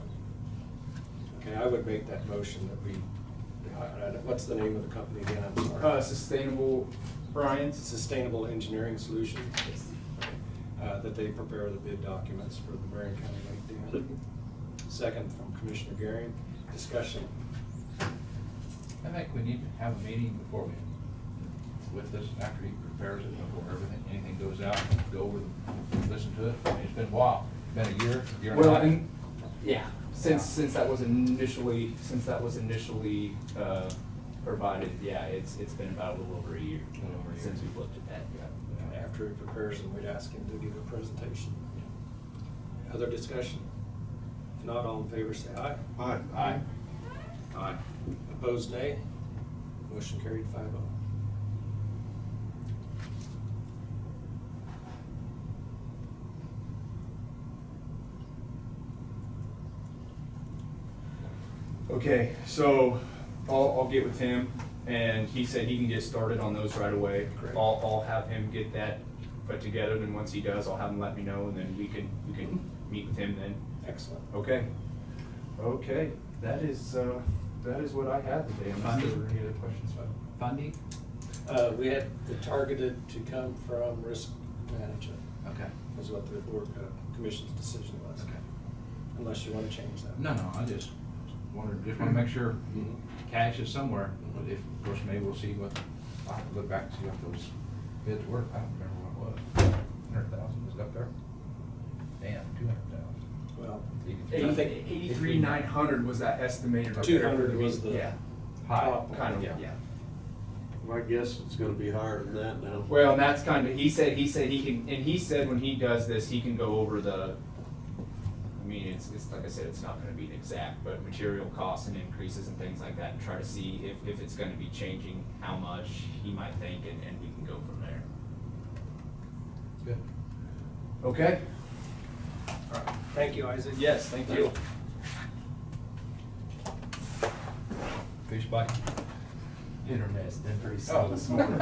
[SPEAKER 1] Okay, I would make that motion that what's the name of the company again? I'm sorry.
[SPEAKER 9] Sustainable, Brian's.
[SPEAKER 1] Sustainable Engineering Solution. That they prepare the bid documents for the Marion County Lake Dam. Second from Commissioner Garing. Discussion.
[SPEAKER 6] I think we need to have a meeting before with this, after he prepares it, before anything goes out, go over, listen to it. I mean, it's been a while, been a year and a
[SPEAKER 9] Well,
[SPEAKER 6] half.
[SPEAKER 9] and yeah, since that was initially provided, yeah, it's been about a little over a year since we've looked at that. Yeah.
[SPEAKER 1] After he prepares them, we'd ask him to give a presentation. Other discussion? If not, all in favor say aye.
[SPEAKER 7] Aye.
[SPEAKER 6] Aye.
[SPEAKER 8] Aye.
[SPEAKER 1] Opposed, nay. Motion carried 5-0.
[SPEAKER 9] Okay, so I'll get with him, and he said he can get started on those right away.
[SPEAKER 1] Great.
[SPEAKER 9] I'll have him get that put together, then once he does, I'll have him let me know, and then we can meet with him then.
[SPEAKER 1] Excellent.
[SPEAKER 9] Okay. Okay, that is what I had today. Unless there were any other questions.
[SPEAKER 6] Funding?
[SPEAKER 1] We had it targeted to come from risk management,
[SPEAKER 6] Okay.
[SPEAKER 1] is what the board commission's decision was.
[SPEAKER 6] Okay.
[SPEAKER 1] Unless you want to change that.
[SPEAKER 6] No, I just want to make sure
[SPEAKER 1] Mhm.
[SPEAKER 6] cash is somewhere. But if, of course, maybe we'll see I'll have to look back and see what those bids were. I don't remember what it was. 100,000 was up there? Damn, 200,000.
[SPEAKER 1] Well, I think
[SPEAKER 9] 83,900 was that estimated.
[SPEAKER 1] 200 was the
[SPEAKER 9] Yeah.
[SPEAKER 1] top
[SPEAKER 9] Kind of,
[SPEAKER 1] one.
[SPEAKER 9] yeah.
[SPEAKER 7] I guess it's gonna be higher than that now.
[SPEAKER 9] Well, and that's kind of, he said he can, and he said when he does this, he can go over I mean, it's like I said, it's not gonna be an exact, but material costs and increases and things like that, and try to see if it's gonna be changing, how much he might think, and we can go from there.
[SPEAKER 6] Good.
[SPEAKER 9] Okay?
[SPEAKER 1] All right. Thank you, Isaac.
[SPEAKER 9] Yes, thank you.
[SPEAKER 6] Fish bite.
[SPEAKER 10] Internet's been pretty slow this morning.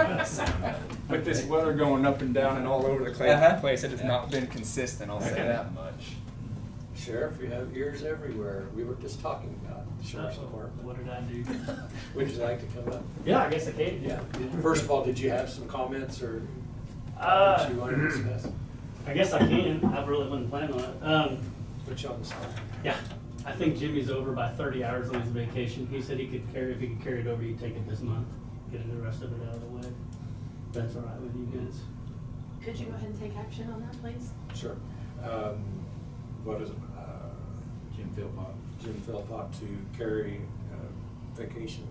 [SPEAKER 9] With this weather going up and down and all over the place, it has not been consistent, I'll say that much.
[SPEAKER 1] Sheriff, you have ears everywhere. We were just talking about the sheriff's department.
[SPEAKER 10] What did I do?
[SPEAKER 1] Would you like to come up?
[SPEAKER 10] Yeah, I guess I can.
[SPEAKER 1] Yeah. First of all, did you have some comments or
[SPEAKER 10] Uh,
[SPEAKER 1] what you want to discuss?
[SPEAKER 10] I guess I can. I really wasn't planning on it.
[SPEAKER 1] Put you on the spot.
[SPEAKER 10] Yeah, I think Jimmy's over by 30 hours on his vacation. He said he could carry, if he could carry it over, he'd take it this month, get the rest of it out of the way. That's all right with you guys.
[SPEAKER 4] Could you go ahead and take action on that, please?
[SPEAKER 1] Sure. What is it?
[SPEAKER 6] Jim Philpott.
[SPEAKER 1] Jim Philpott to carry vacation.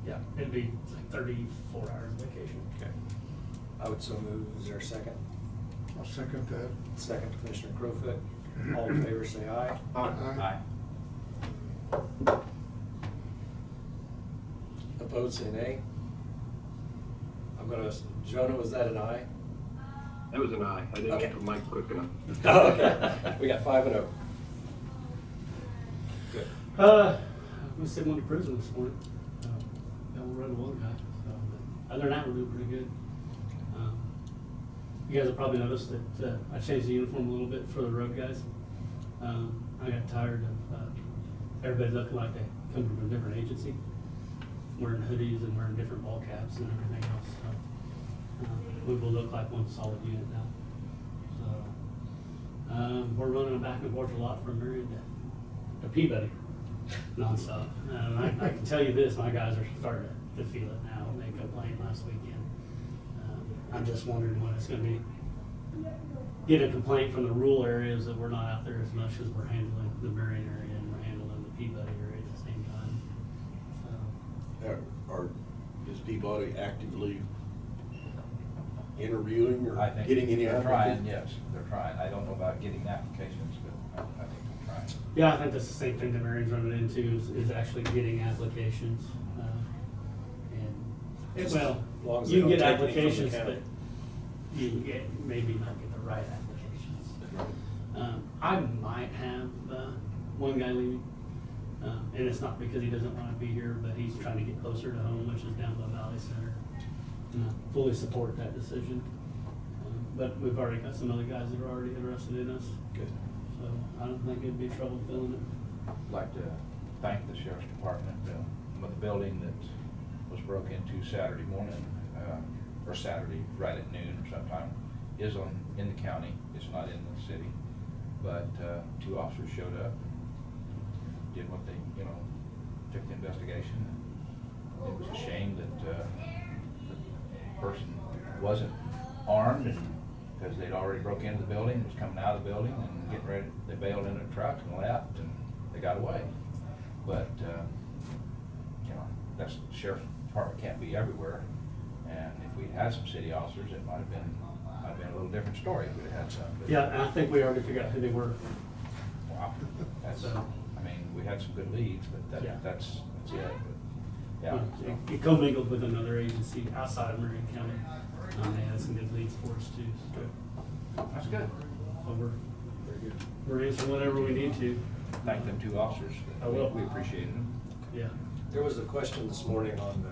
[SPEAKER 10] Yeah, it'd be like 34 hours vacation.
[SPEAKER 1] Okay. I would so move. Is there a second?
[SPEAKER 5] I'll second that.
[SPEAKER 1] Second, Commissioner Crowfoot. All in favor, say aye.
[SPEAKER 5] Aye.
[SPEAKER 1] Opposed, say nay. I'm gonna, Jonah, was that an aye?
[SPEAKER 8] That was an aye. I didn't
[SPEAKER 1] Okay.
[SPEAKER 8] get the mic quick enough.
[SPEAKER 1] Oh, okay. We got 5-0. Good.
[SPEAKER 10] We sent one to prison this morning. Got one run one guy. So, but other than that, we're doing pretty good. You guys have probably noticed that I changed the uniform a little bit for the road guys. I got tired of everybody looking like they come from a different agency, wearing hoodies and wearing different ball caps and everything else. So, we will look like one solid unit now. So, we're running back and forth a lot from Marion to Peabody nonstop. I can tell you this, my guys are starting to feel it now. They complained last weekend. I'm just wondering when it's gonna be, get a complaint from the rural areas that we're not out there as much as we're handling the Marion area and we're handling the Peabody area at the same time. So,
[SPEAKER 7] Is Peabody actively interviewing or
[SPEAKER 6] I think
[SPEAKER 7] getting any
[SPEAKER 6] they're trying,
[SPEAKER 7] applicants?
[SPEAKER 6] yes, they're trying. I don't know about getting applications, but I think they're trying.
[SPEAKER 10] yeah, I think that's the same thing that Marion's running into is actually getting applications. And, well,
[SPEAKER 1] As long as
[SPEAKER 10] you can
[SPEAKER 1] they
[SPEAKER 10] get
[SPEAKER 1] don't take any from the
[SPEAKER 10] applications,
[SPEAKER 1] county.
[SPEAKER 10] but you can maybe not get the right applications. I might have one guy leaving, and it's not because he doesn't want to be here, but he's trying to get closer to home, which is down by Valley Center. And I fully support that decision. But we've already got some other guys that are already interested in us,
[SPEAKER 1] Good.
[SPEAKER 10] so I don't think it'd be trouble filling it.
[SPEAKER 6] I'd like to thank the sheriff's department with the building that was broke into Saturday morning, or Saturday right at noon or sometime, is in the county. It's not in the city. But 2 officers showed up, did what they, took the investigation. It was a shame that the person wasn't armed, because they'd already broke into the building, was coming out of the building and getting ready. They bailed into a truck and left, and they got away. But that's, the sheriff's department can't be everywhere. And if we'd had some city officers, it might have been a little different story if we'd had some. But
[SPEAKER 10] Yeah, and I think we already figured out who they were.
[SPEAKER 6] wow, that's,
[SPEAKER 10] So-
[SPEAKER 6] I mean, we had some good leads, but
[SPEAKER 10] Yeah.
[SPEAKER 6] that's it. But, yeah. so-
[SPEAKER 10] It commingled with another agency outside of Marion County. They had some good leads for us too. So,
[SPEAKER 6] That's good.
[SPEAKER 10] so
[SPEAKER 1] Very good.
[SPEAKER 10] we're answering whenever we need to.
[SPEAKER 6] Thank them 2 officers.
[SPEAKER 10] I will.
[SPEAKER 6] We appreciated them.
[SPEAKER 10] Yeah.
[SPEAKER 1] There was a question this morning on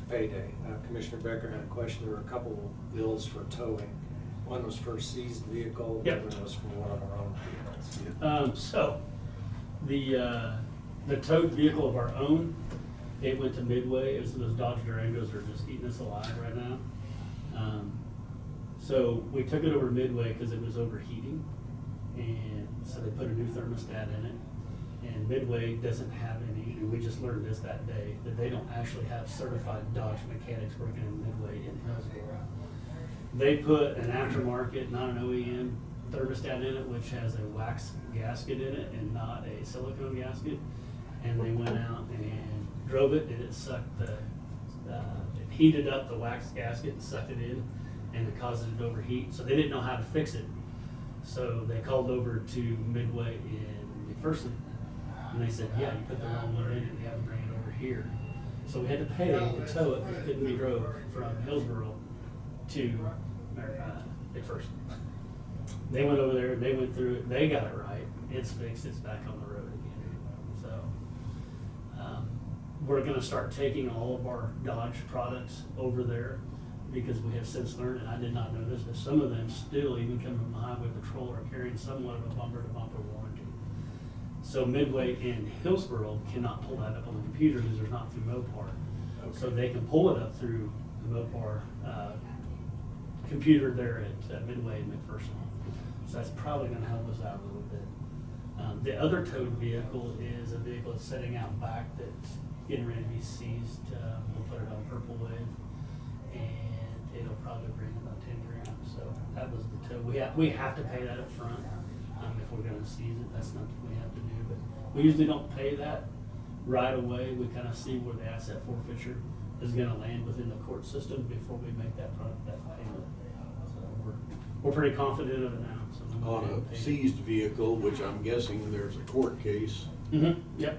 [SPEAKER 1] payday. Commissioner Becker had a question. There were a couple bills for towing. One was for a seized vehicle, the
[SPEAKER 10] Yep.
[SPEAKER 1] other was for one of our own vehicles.
[SPEAKER 10] So the towed vehicle of our own, it went to Midway. Those Dodge Durangos are just eating us alive right now. So we took it over to Midway because it was overheating, and so they put a new thermostat in it. And Midway doesn't have any, and we just learned this that day, that they don't actually have certified Dodge mechanics working in Midway in Hillsborough. They put an aftermarket, not an OEM thermostat in it, which has a wax gasket in it and not a silicone gasket. And they went out and drove it, and it sucked it heated up the wax gasket and sucked it in, and it caused it to overheat. So they didn't know how to fix it. So they called over to Midway in McPherson, and they said, yeah, you put the wrong one in it, you have to bring it over here. So we had to pay to tow it. It couldn't be drove from Hillsborough to McPherson. They went over there, they went through it, they got it right. It's fixed, it's back on the road again. So we're gonna start taking all of our Dodge products over there, because we have since learned, and I did not know this, that some of them still, even coming from the highway patrol, are carrying somewhat of a bumper-to-bumper warranty. So Midway and Hillsborough cannot pull that up on the computer because they're not through Mopar. So they can pull it up through the Mopar computer there at Midway and McPherson. So that's probably gonna help us out a little bit. The other towed vehicle is a vehicle that's sitting out back that's getting ready to be seized. We'll put it on Purple Wave, and it'll probably bring about 10 grand. So that was the tow. We have to pay that up front if we're gonna seize it. That's something we have to do, but we usually don't pay that right away. We kind of see where the asset forfeiture is gonna land within the court system before we make that payment. So we're pretty confident of it now. So we'll get it
[SPEAKER 7] On a
[SPEAKER 10] paid.
[SPEAKER 7] seized vehicle, which I'm guessing there's a court case,
[SPEAKER 10] Yep.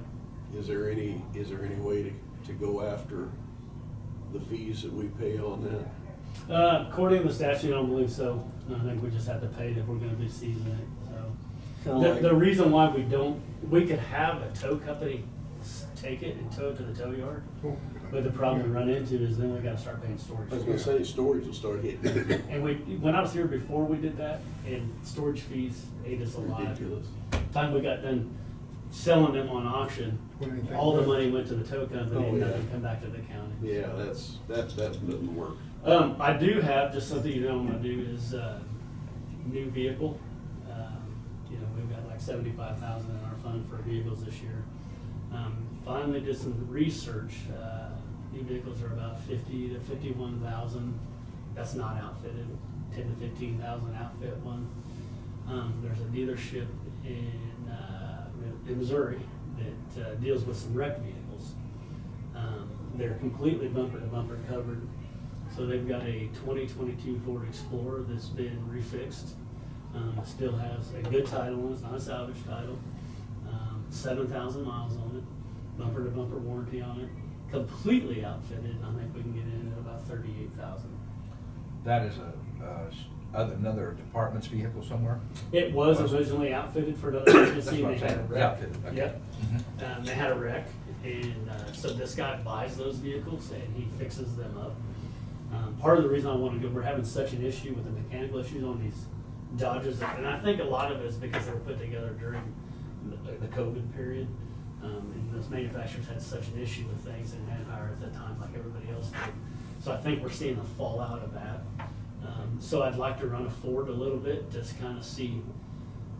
[SPEAKER 7] is there any way to go after the fees that we pay on that?
[SPEAKER 10] According to the statute, I don't believe so. I think we just have to pay it if we're gonna be seizing it, so.
[SPEAKER 7] Kinda like-
[SPEAKER 10] The reason why we could have a tow company take it and tow it to the tow yard, but the problem we run into is then we gotta start paying storage.
[SPEAKER 7] I was gonna say, storage will start hitting.
[SPEAKER 10] And when I was here before we did that, and storage fees ate us alive.
[SPEAKER 7] Ridiculous.
[SPEAKER 10] Time we got done selling them on auction, all the money went to the tow company
[SPEAKER 7] Oh,
[SPEAKER 10] and
[SPEAKER 7] yeah.
[SPEAKER 10] nothing come back to the county.
[SPEAKER 7] Yeah, that doesn't work.
[SPEAKER 10] I do have, just something you don't wanna do is, new vehicle. We've got like 75,000 in our fund for vehicles this year. Finally did some research, new vehicles are about 50 to 51,000. That's not outfitted, 10 to 15,000 outfit one. There's a dealership in Missouri that deals with some wrecked vehicles. They're completely bumper to bumper covered. So they've got a 2022 Ford Explorer that's been refixed. Still has a good title on it, it's not a salvage title. 7,000 miles on it, bumper to bumper warranty on it, completely outfitted. I think we can get in at about 38,000.
[SPEAKER 6] That is another department's vehicle somewhere?
[SPEAKER 10] It was originally outfitted for another agency.
[SPEAKER 6] That's what I'm
[SPEAKER 10] They had a
[SPEAKER 6] saying,
[SPEAKER 10] wreck.
[SPEAKER 6] outfitted, okay.
[SPEAKER 10] Yep.
[SPEAKER 6] Mhm.
[SPEAKER 10] They had a wreck, and so this guy buys those vehicles and he fixes them up. Part of the reason I want to go, we're having such an issue with the mechanical issues on these Dodges, and I think a lot of it is because they were put together during the COVID period. And those manufacturers had such an issue with things in manpower at the time, like everybody else did. So I think we're seeing the fallout of that. So I'd like to run a Ford a little bit, just to kind of see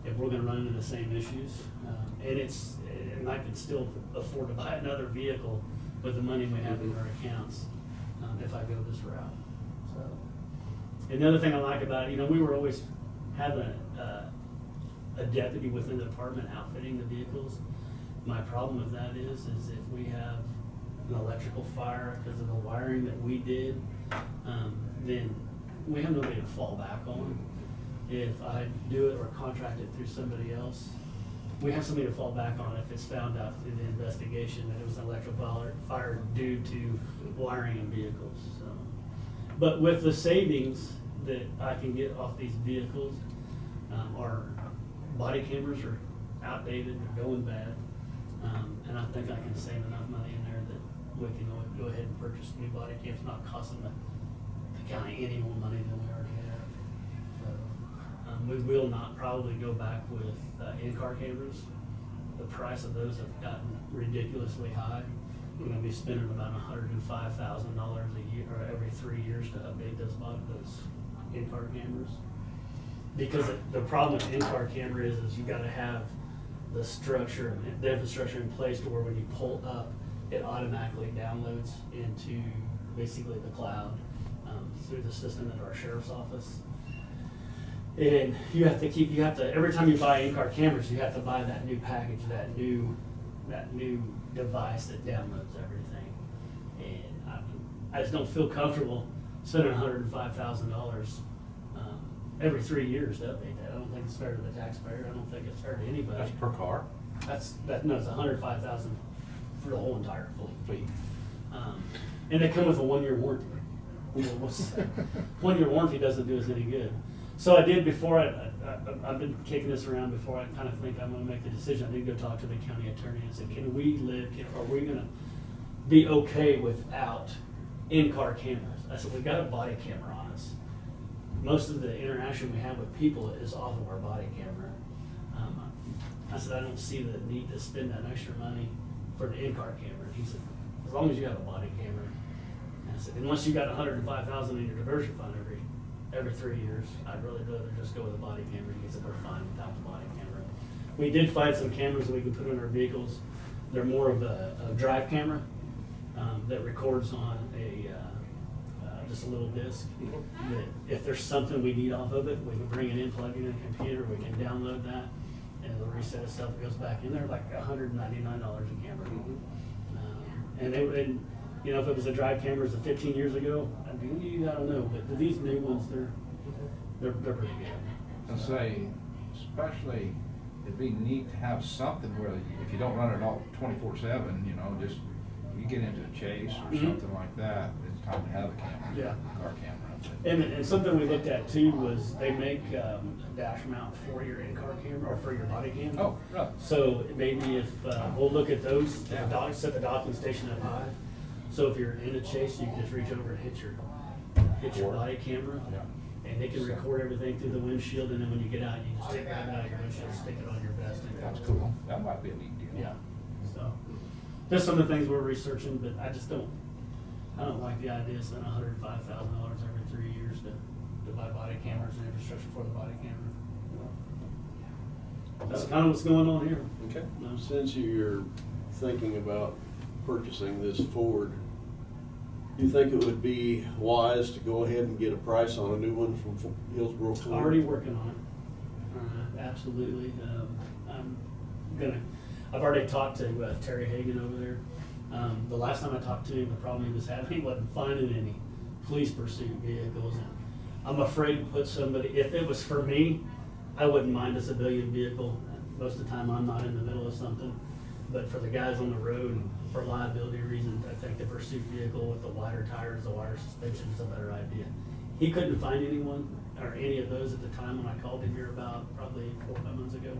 [SPEAKER 10] if we're gonna run into the same issues. And I can still afford to buy another vehicle with the money we have in our accounts, if I go this route. So, and the other thing I like about it, we were always having a deputy within the department outfitting the vehicles. My problem with that is if we have an electrical fire because of the wiring that we did, then we have nobody to fall back on. If I do it or contract it through somebody else, we have somebody to fall back on if it's found out through the investigation that it was an electrical fire due to wiring in vehicles. So, but with the savings that I can get off these vehicles, our body cameras are outdated, they're going bad, and I think I can save enough money in there that we can go ahead and purchase new body cams, not costing the county any more money than we already have. So, we will not probably go back with in-car cameras. The price of those have gotten ridiculously high. We're gonna be spending about $105,000 a year, or every 3 years to update those in-car cameras. Because the problem with in-car camera is you gotta have the infrastructure in place to where when you pull up, it automatically downloads into basically the cloud through the system at our sheriff's office. And you have to, every time you buy in-car cameras, you have to buy that new package, that new device that downloads everything. And I just don't feel comfortable spending $105,000 every 3 years to update that. I don't think it's fair to the taxpayer. I don't think it's fair to anybody.
[SPEAKER 6] That's per car?
[SPEAKER 10] No, it's $105,000 for the whole entire fleet. And they come with a 1-year warranty. 1-year warranty doesn't do us any good. So I did before I've been kicking this around before I kind of think I'm gonna make the decision. I did go talk to the county attorney and say, are we gonna be okay without in-car cameras. I said, we got a body camera on us. Most of the interaction we have with people is off of our body camera. I said, I don't see the need to spend that extra money for the in-car camera. He said, as long as you have a body camera. And I said, unless you got $105,000 in your diversion fund every 3 years, I'd really rather just go with a body camera. He said, we're fine without the body camera. We did find some cameras that we could put in our vehicles. They're more of a drive camera that records on just a little disc. That if there's something we need off of it, we can bring it in, plug it in a computer, we can download that, and it'll reset itself. It goes back in there, like $199 a camera. And you know, if it was a drive camera 15 years ago, I don't know, but these new ones, they're pretty good.
[SPEAKER 6] I'll say, especially, it'd be neat to have something where if you don't run it all 24/7, you know, just you get into a chase or something like that, it's time to have a camera, car camera.
[SPEAKER 10] And something we looked at too was they make a dash mount for your in-car camera or for your body camera.
[SPEAKER 6] Oh, right.
[SPEAKER 10] So maybe if we'll look at those, set the docking station up high. So if you're in a chase, you can just reach over and hit your body camera, and they can record everything through the windshield. And then when you get out, you just take that out of your windshield, stick it on your vest.
[SPEAKER 6] That's cool. That might be a neat deal.
[SPEAKER 10] Yeah. So there's some of the things we're researching, but I don't like the idea of spending $105,000 every 3 years to buy body cameras and infrastructure for the body camera. That's kind of what's going on here.
[SPEAKER 7] Okay. Since you're thinking about purchasing this Ford, do you think it would be wise to go ahead and get a price on a new one from Hillsborough Ford?
[SPEAKER 10] Already working on it. Absolutely. I've already talked to Terry Hagan over there. The last time I talked to him, the problem he was having, he wasn't finding any police pursuit vehicles. And I'm afraid to put somebody, if it was for me, I wouldn't mind a civilian vehicle. Most of the time I'm not in the middle of something. But for the guys on the road, for liability reasons, I think the pursuit vehicle with the wider tires, the wider suspension is a better idea. He couldn't find anyone or any of those at the time when I called him here about probably 4 or 5 months ago.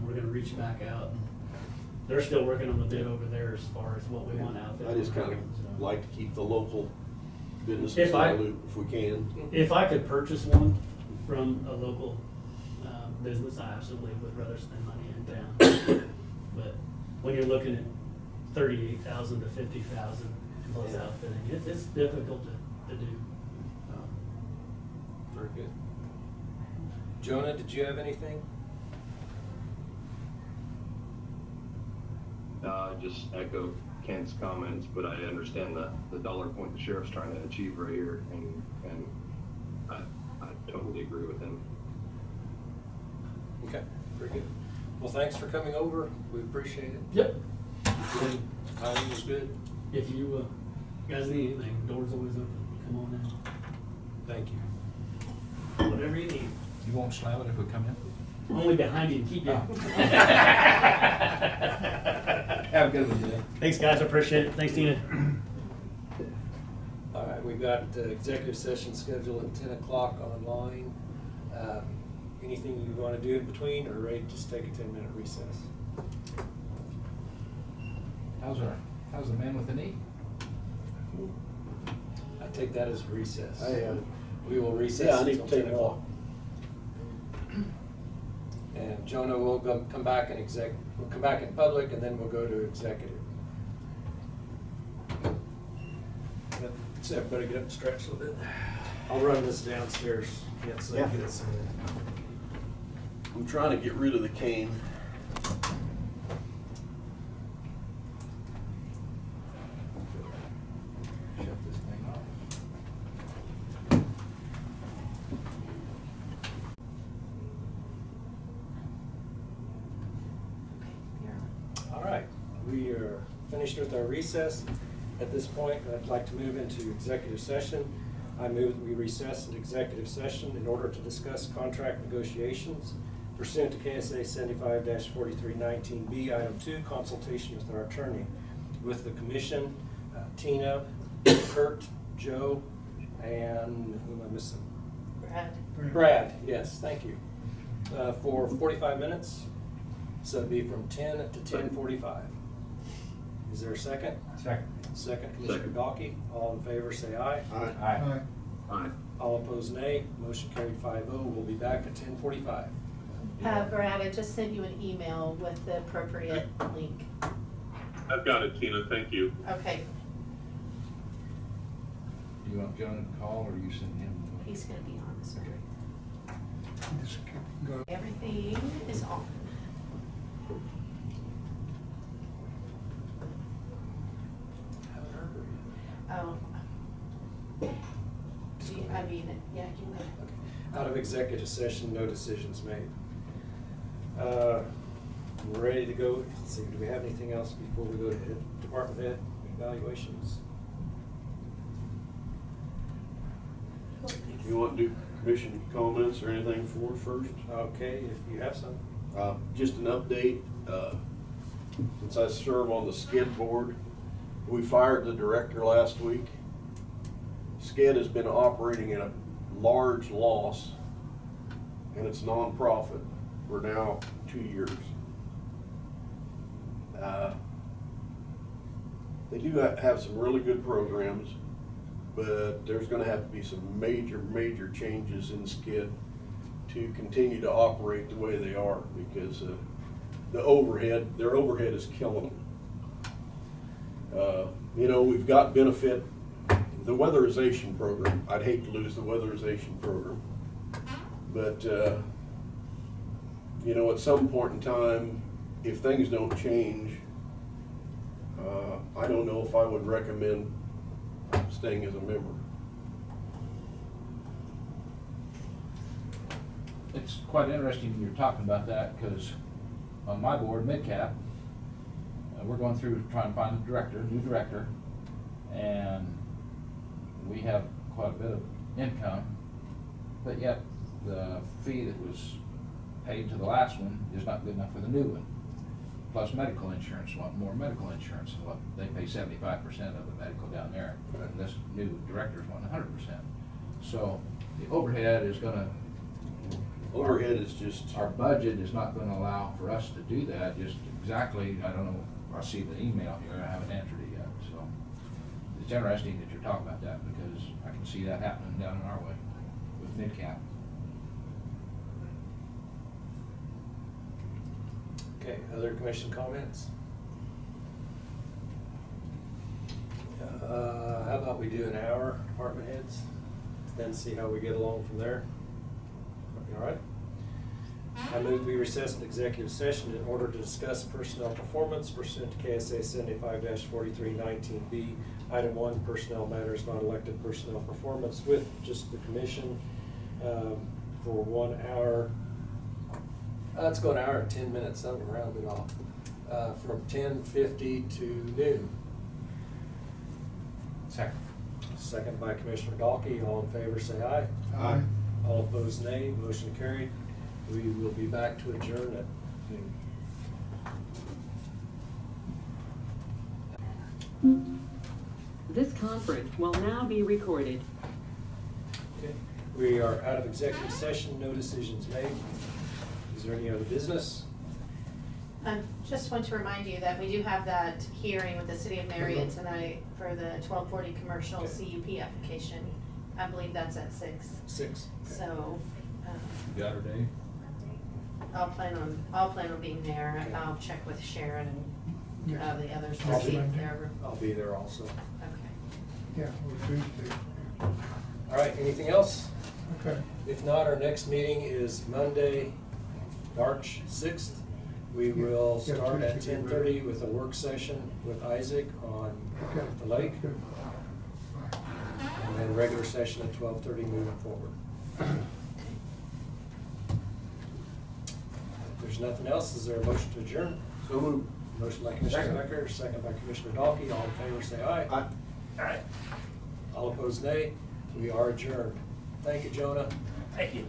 [SPEAKER 10] We're going to reach back out. They're still working on the bid over there as far as what we want out there.
[SPEAKER 7] I just kind of like to keep the local businesses in the loop if we can.
[SPEAKER 10] If I could purchase one from a local business, I absolutely would rather spend money in town. But when you're looking at $38,000 to $50,000 plus outfitting, it's difficult to do.
[SPEAKER 1] Very good. Jonah, did you have anything?
[SPEAKER 8] Just echo Kent's comments, but I understand the dollar point the sheriff's trying to achieve right here, and I totally agree with him.
[SPEAKER 1] Okay, very good. Well, thanks for coming over. We appreciate it.
[SPEAKER 10] Yep.
[SPEAKER 1] Timing was good.
[SPEAKER 10] If you guys need anything, door's always open. Come on in.
[SPEAKER 1] Thank you.
[SPEAKER 10] Whatever you need.
[SPEAKER 6] You won't slam it if we come in?
[SPEAKER 10] Only behind you and keep you.
[SPEAKER 6] Have a good one, Jay.
[SPEAKER 10] Thanks, guys. I appreciate it. Thanks, Tina.
[SPEAKER 1] All right, we've got executive session scheduled at 10 o'clock online. Anything you want to do in between, or ready to just take a 10-minute recess?
[SPEAKER 6] How's the man with the knee?
[SPEAKER 1] I take that as recess.
[SPEAKER 7] I
[SPEAKER 1] We will recess
[SPEAKER 7] Yeah, I need
[SPEAKER 1] until
[SPEAKER 7] to take
[SPEAKER 1] 10
[SPEAKER 7] a
[SPEAKER 1] o'clock.
[SPEAKER 7] walk.
[SPEAKER 1] And Jonah will come back and we'll come back in public, and then we'll go to executive. Let's everybody get up and stretch a little bit. I'll run this downstairs. Can't say get it some.
[SPEAKER 7] I'm trying to get rid of the cane.
[SPEAKER 6] Shut this thing off.
[SPEAKER 1] All right, we are finished with our recess. At this point, I'd like to move into executive session. I move that we recess an executive session in order to discuss contract negotiations pursuant to KSA 75-4319B, Item 2, consultation with our attorney. With the commission, Tina, Kurt, Joe, and who am I missing? Brad, yes, thank you. For 45 minutes, so it'd be from 10 to 10:45. Is there a second?
[SPEAKER 9] Second.
[SPEAKER 1] Second, Commissioner
[SPEAKER 8] Second.
[SPEAKER 1] Dalkey. All in favor, say aye.
[SPEAKER 9] Aye.
[SPEAKER 8] Aye.
[SPEAKER 1] All opposed, nay. Motion carried 5-0. We'll be back at 10:45.
[SPEAKER 4] Brad, I just sent you an email with the appropriate link.
[SPEAKER 11] I've got it, Tina, thank you.
[SPEAKER 4] Okay,
[SPEAKER 6] Do you want Jonah to call or you send him?
[SPEAKER 4] he's gonna be on, sir.
[SPEAKER 5] Just keep going.
[SPEAKER 4] Everything is on.
[SPEAKER 1] Haven't heard her
[SPEAKER 4] Oh. I mean, yeah, you know.
[SPEAKER 1] yet. Out of executive session, no decisions made. We're ready to go. Let's see, do we have anything else before we go to department head evaluations?
[SPEAKER 7] You want to do commission comments or anything for first?
[SPEAKER 1] Okay, if you have some.
[SPEAKER 7] Just an update, since I serve on the SCID board, we fired the director last week. SCID has been operating at a large loss, and it's nonprofit for now 2 years. They do have some really good programs, but there's gonna have to be some major changes in SCID to continue to operate the way they are, because their overhead is killing them. You know, we've got benefit, the weatherization program. I'd hate to lose the weatherization program, but you know, at some point in time, if things don't change, I don't know if I would recommend staying as a member.
[SPEAKER 6] It's quite interesting you're talking about that, because on my board, MidCap, we're going through trying to find a new director, and we have quite a bit of income, but yet the fee that was paid to the last one is not good enough for the new one. Plus medical insurance, want more medical insurance, and what they pay 75% of the medical down there, and this new director's wanting 100%. So the overhead is gonna,
[SPEAKER 7] Overhead is just,
[SPEAKER 6] our budget is not gonna allow for us to do that, just exactly, I don't know, I see the email here, I haven't answered it yet, so. It's interesting that you're talking about that, because I can see that happening down in our way with MidCap.
[SPEAKER 1] Okay, other commission comments? How about we do an hour, department heads, then see how we get along from there? All right? I move we recess an executive session in order to discuss personnel performance pursuant to KSA 75-4319B. Item 1, personnel matters, non-elected personnel performance with just the commission for 1 hour. Let's go an hour and 10 minutes, I'm gonna round it off, from 10:50 to noon.
[SPEAKER 9] Second.
[SPEAKER 1] Second by Commissioner Dalkey. All in favor, say aye.
[SPEAKER 5] Aye.
[SPEAKER 1] All opposed, nay. Motion carried. We will be back to adjourn at noon.
[SPEAKER 2] This conference will now be recorded.
[SPEAKER 1] Okay. We are out of executive session, no decisions made. Is there any other business?
[SPEAKER 4] Just want to remind you that we do have that hearing with the city of Marion tonight for the 1240 commercial
[SPEAKER 1] Okay.
[SPEAKER 4] CUP application. I believe that's at 6.
[SPEAKER 1] 6. Okay.
[SPEAKER 4] So,
[SPEAKER 6] Got her, Dave?
[SPEAKER 4] I'll plan on being there.
[SPEAKER 1] Okay.
[SPEAKER 4] I'll check with Sharon and
[SPEAKER 5] Yes.
[SPEAKER 4] the others to
[SPEAKER 5] I'll
[SPEAKER 4] see
[SPEAKER 5] be
[SPEAKER 4] if
[SPEAKER 5] there.
[SPEAKER 4] they're,
[SPEAKER 1] I'll be there also.
[SPEAKER 4] okay.
[SPEAKER 5] Yeah, or Tuesday.
[SPEAKER 1] All right, anything else?
[SPEAKER 5] Okay.
[SPEAKER 1] If not, our next meeting is Monday, March 6th. We will
[SPEAKER 5] Yeah,
[SPEAKER 1] start at
[SPEAKER 5] Tuesday,
[SPEAKER 1] 10:30 with a work session with Isaac on
[SPEAKER 5] Okay.
[SPEAKER 1] the lake,
[SPEAKER 5] Good.
[SPEAKER 1] and then regular session at 12:30 moving forward. If there's nothing else, is there a motion to adjourn?
[SPEAKER 7] so moved.
[SPEAKER 1] Motion by Commissioner
[SPEAKER 7] Second.
[SPEAKER 1] Becker, second by Commissioner Dalkey. All in favor, say aye.
[SPEAKER 7] Aye.
[SPEAKER 1] Aye. All opposed, nay. We are adjourned. Thank you, Jonah.
[SPEAKER 9] Thank you.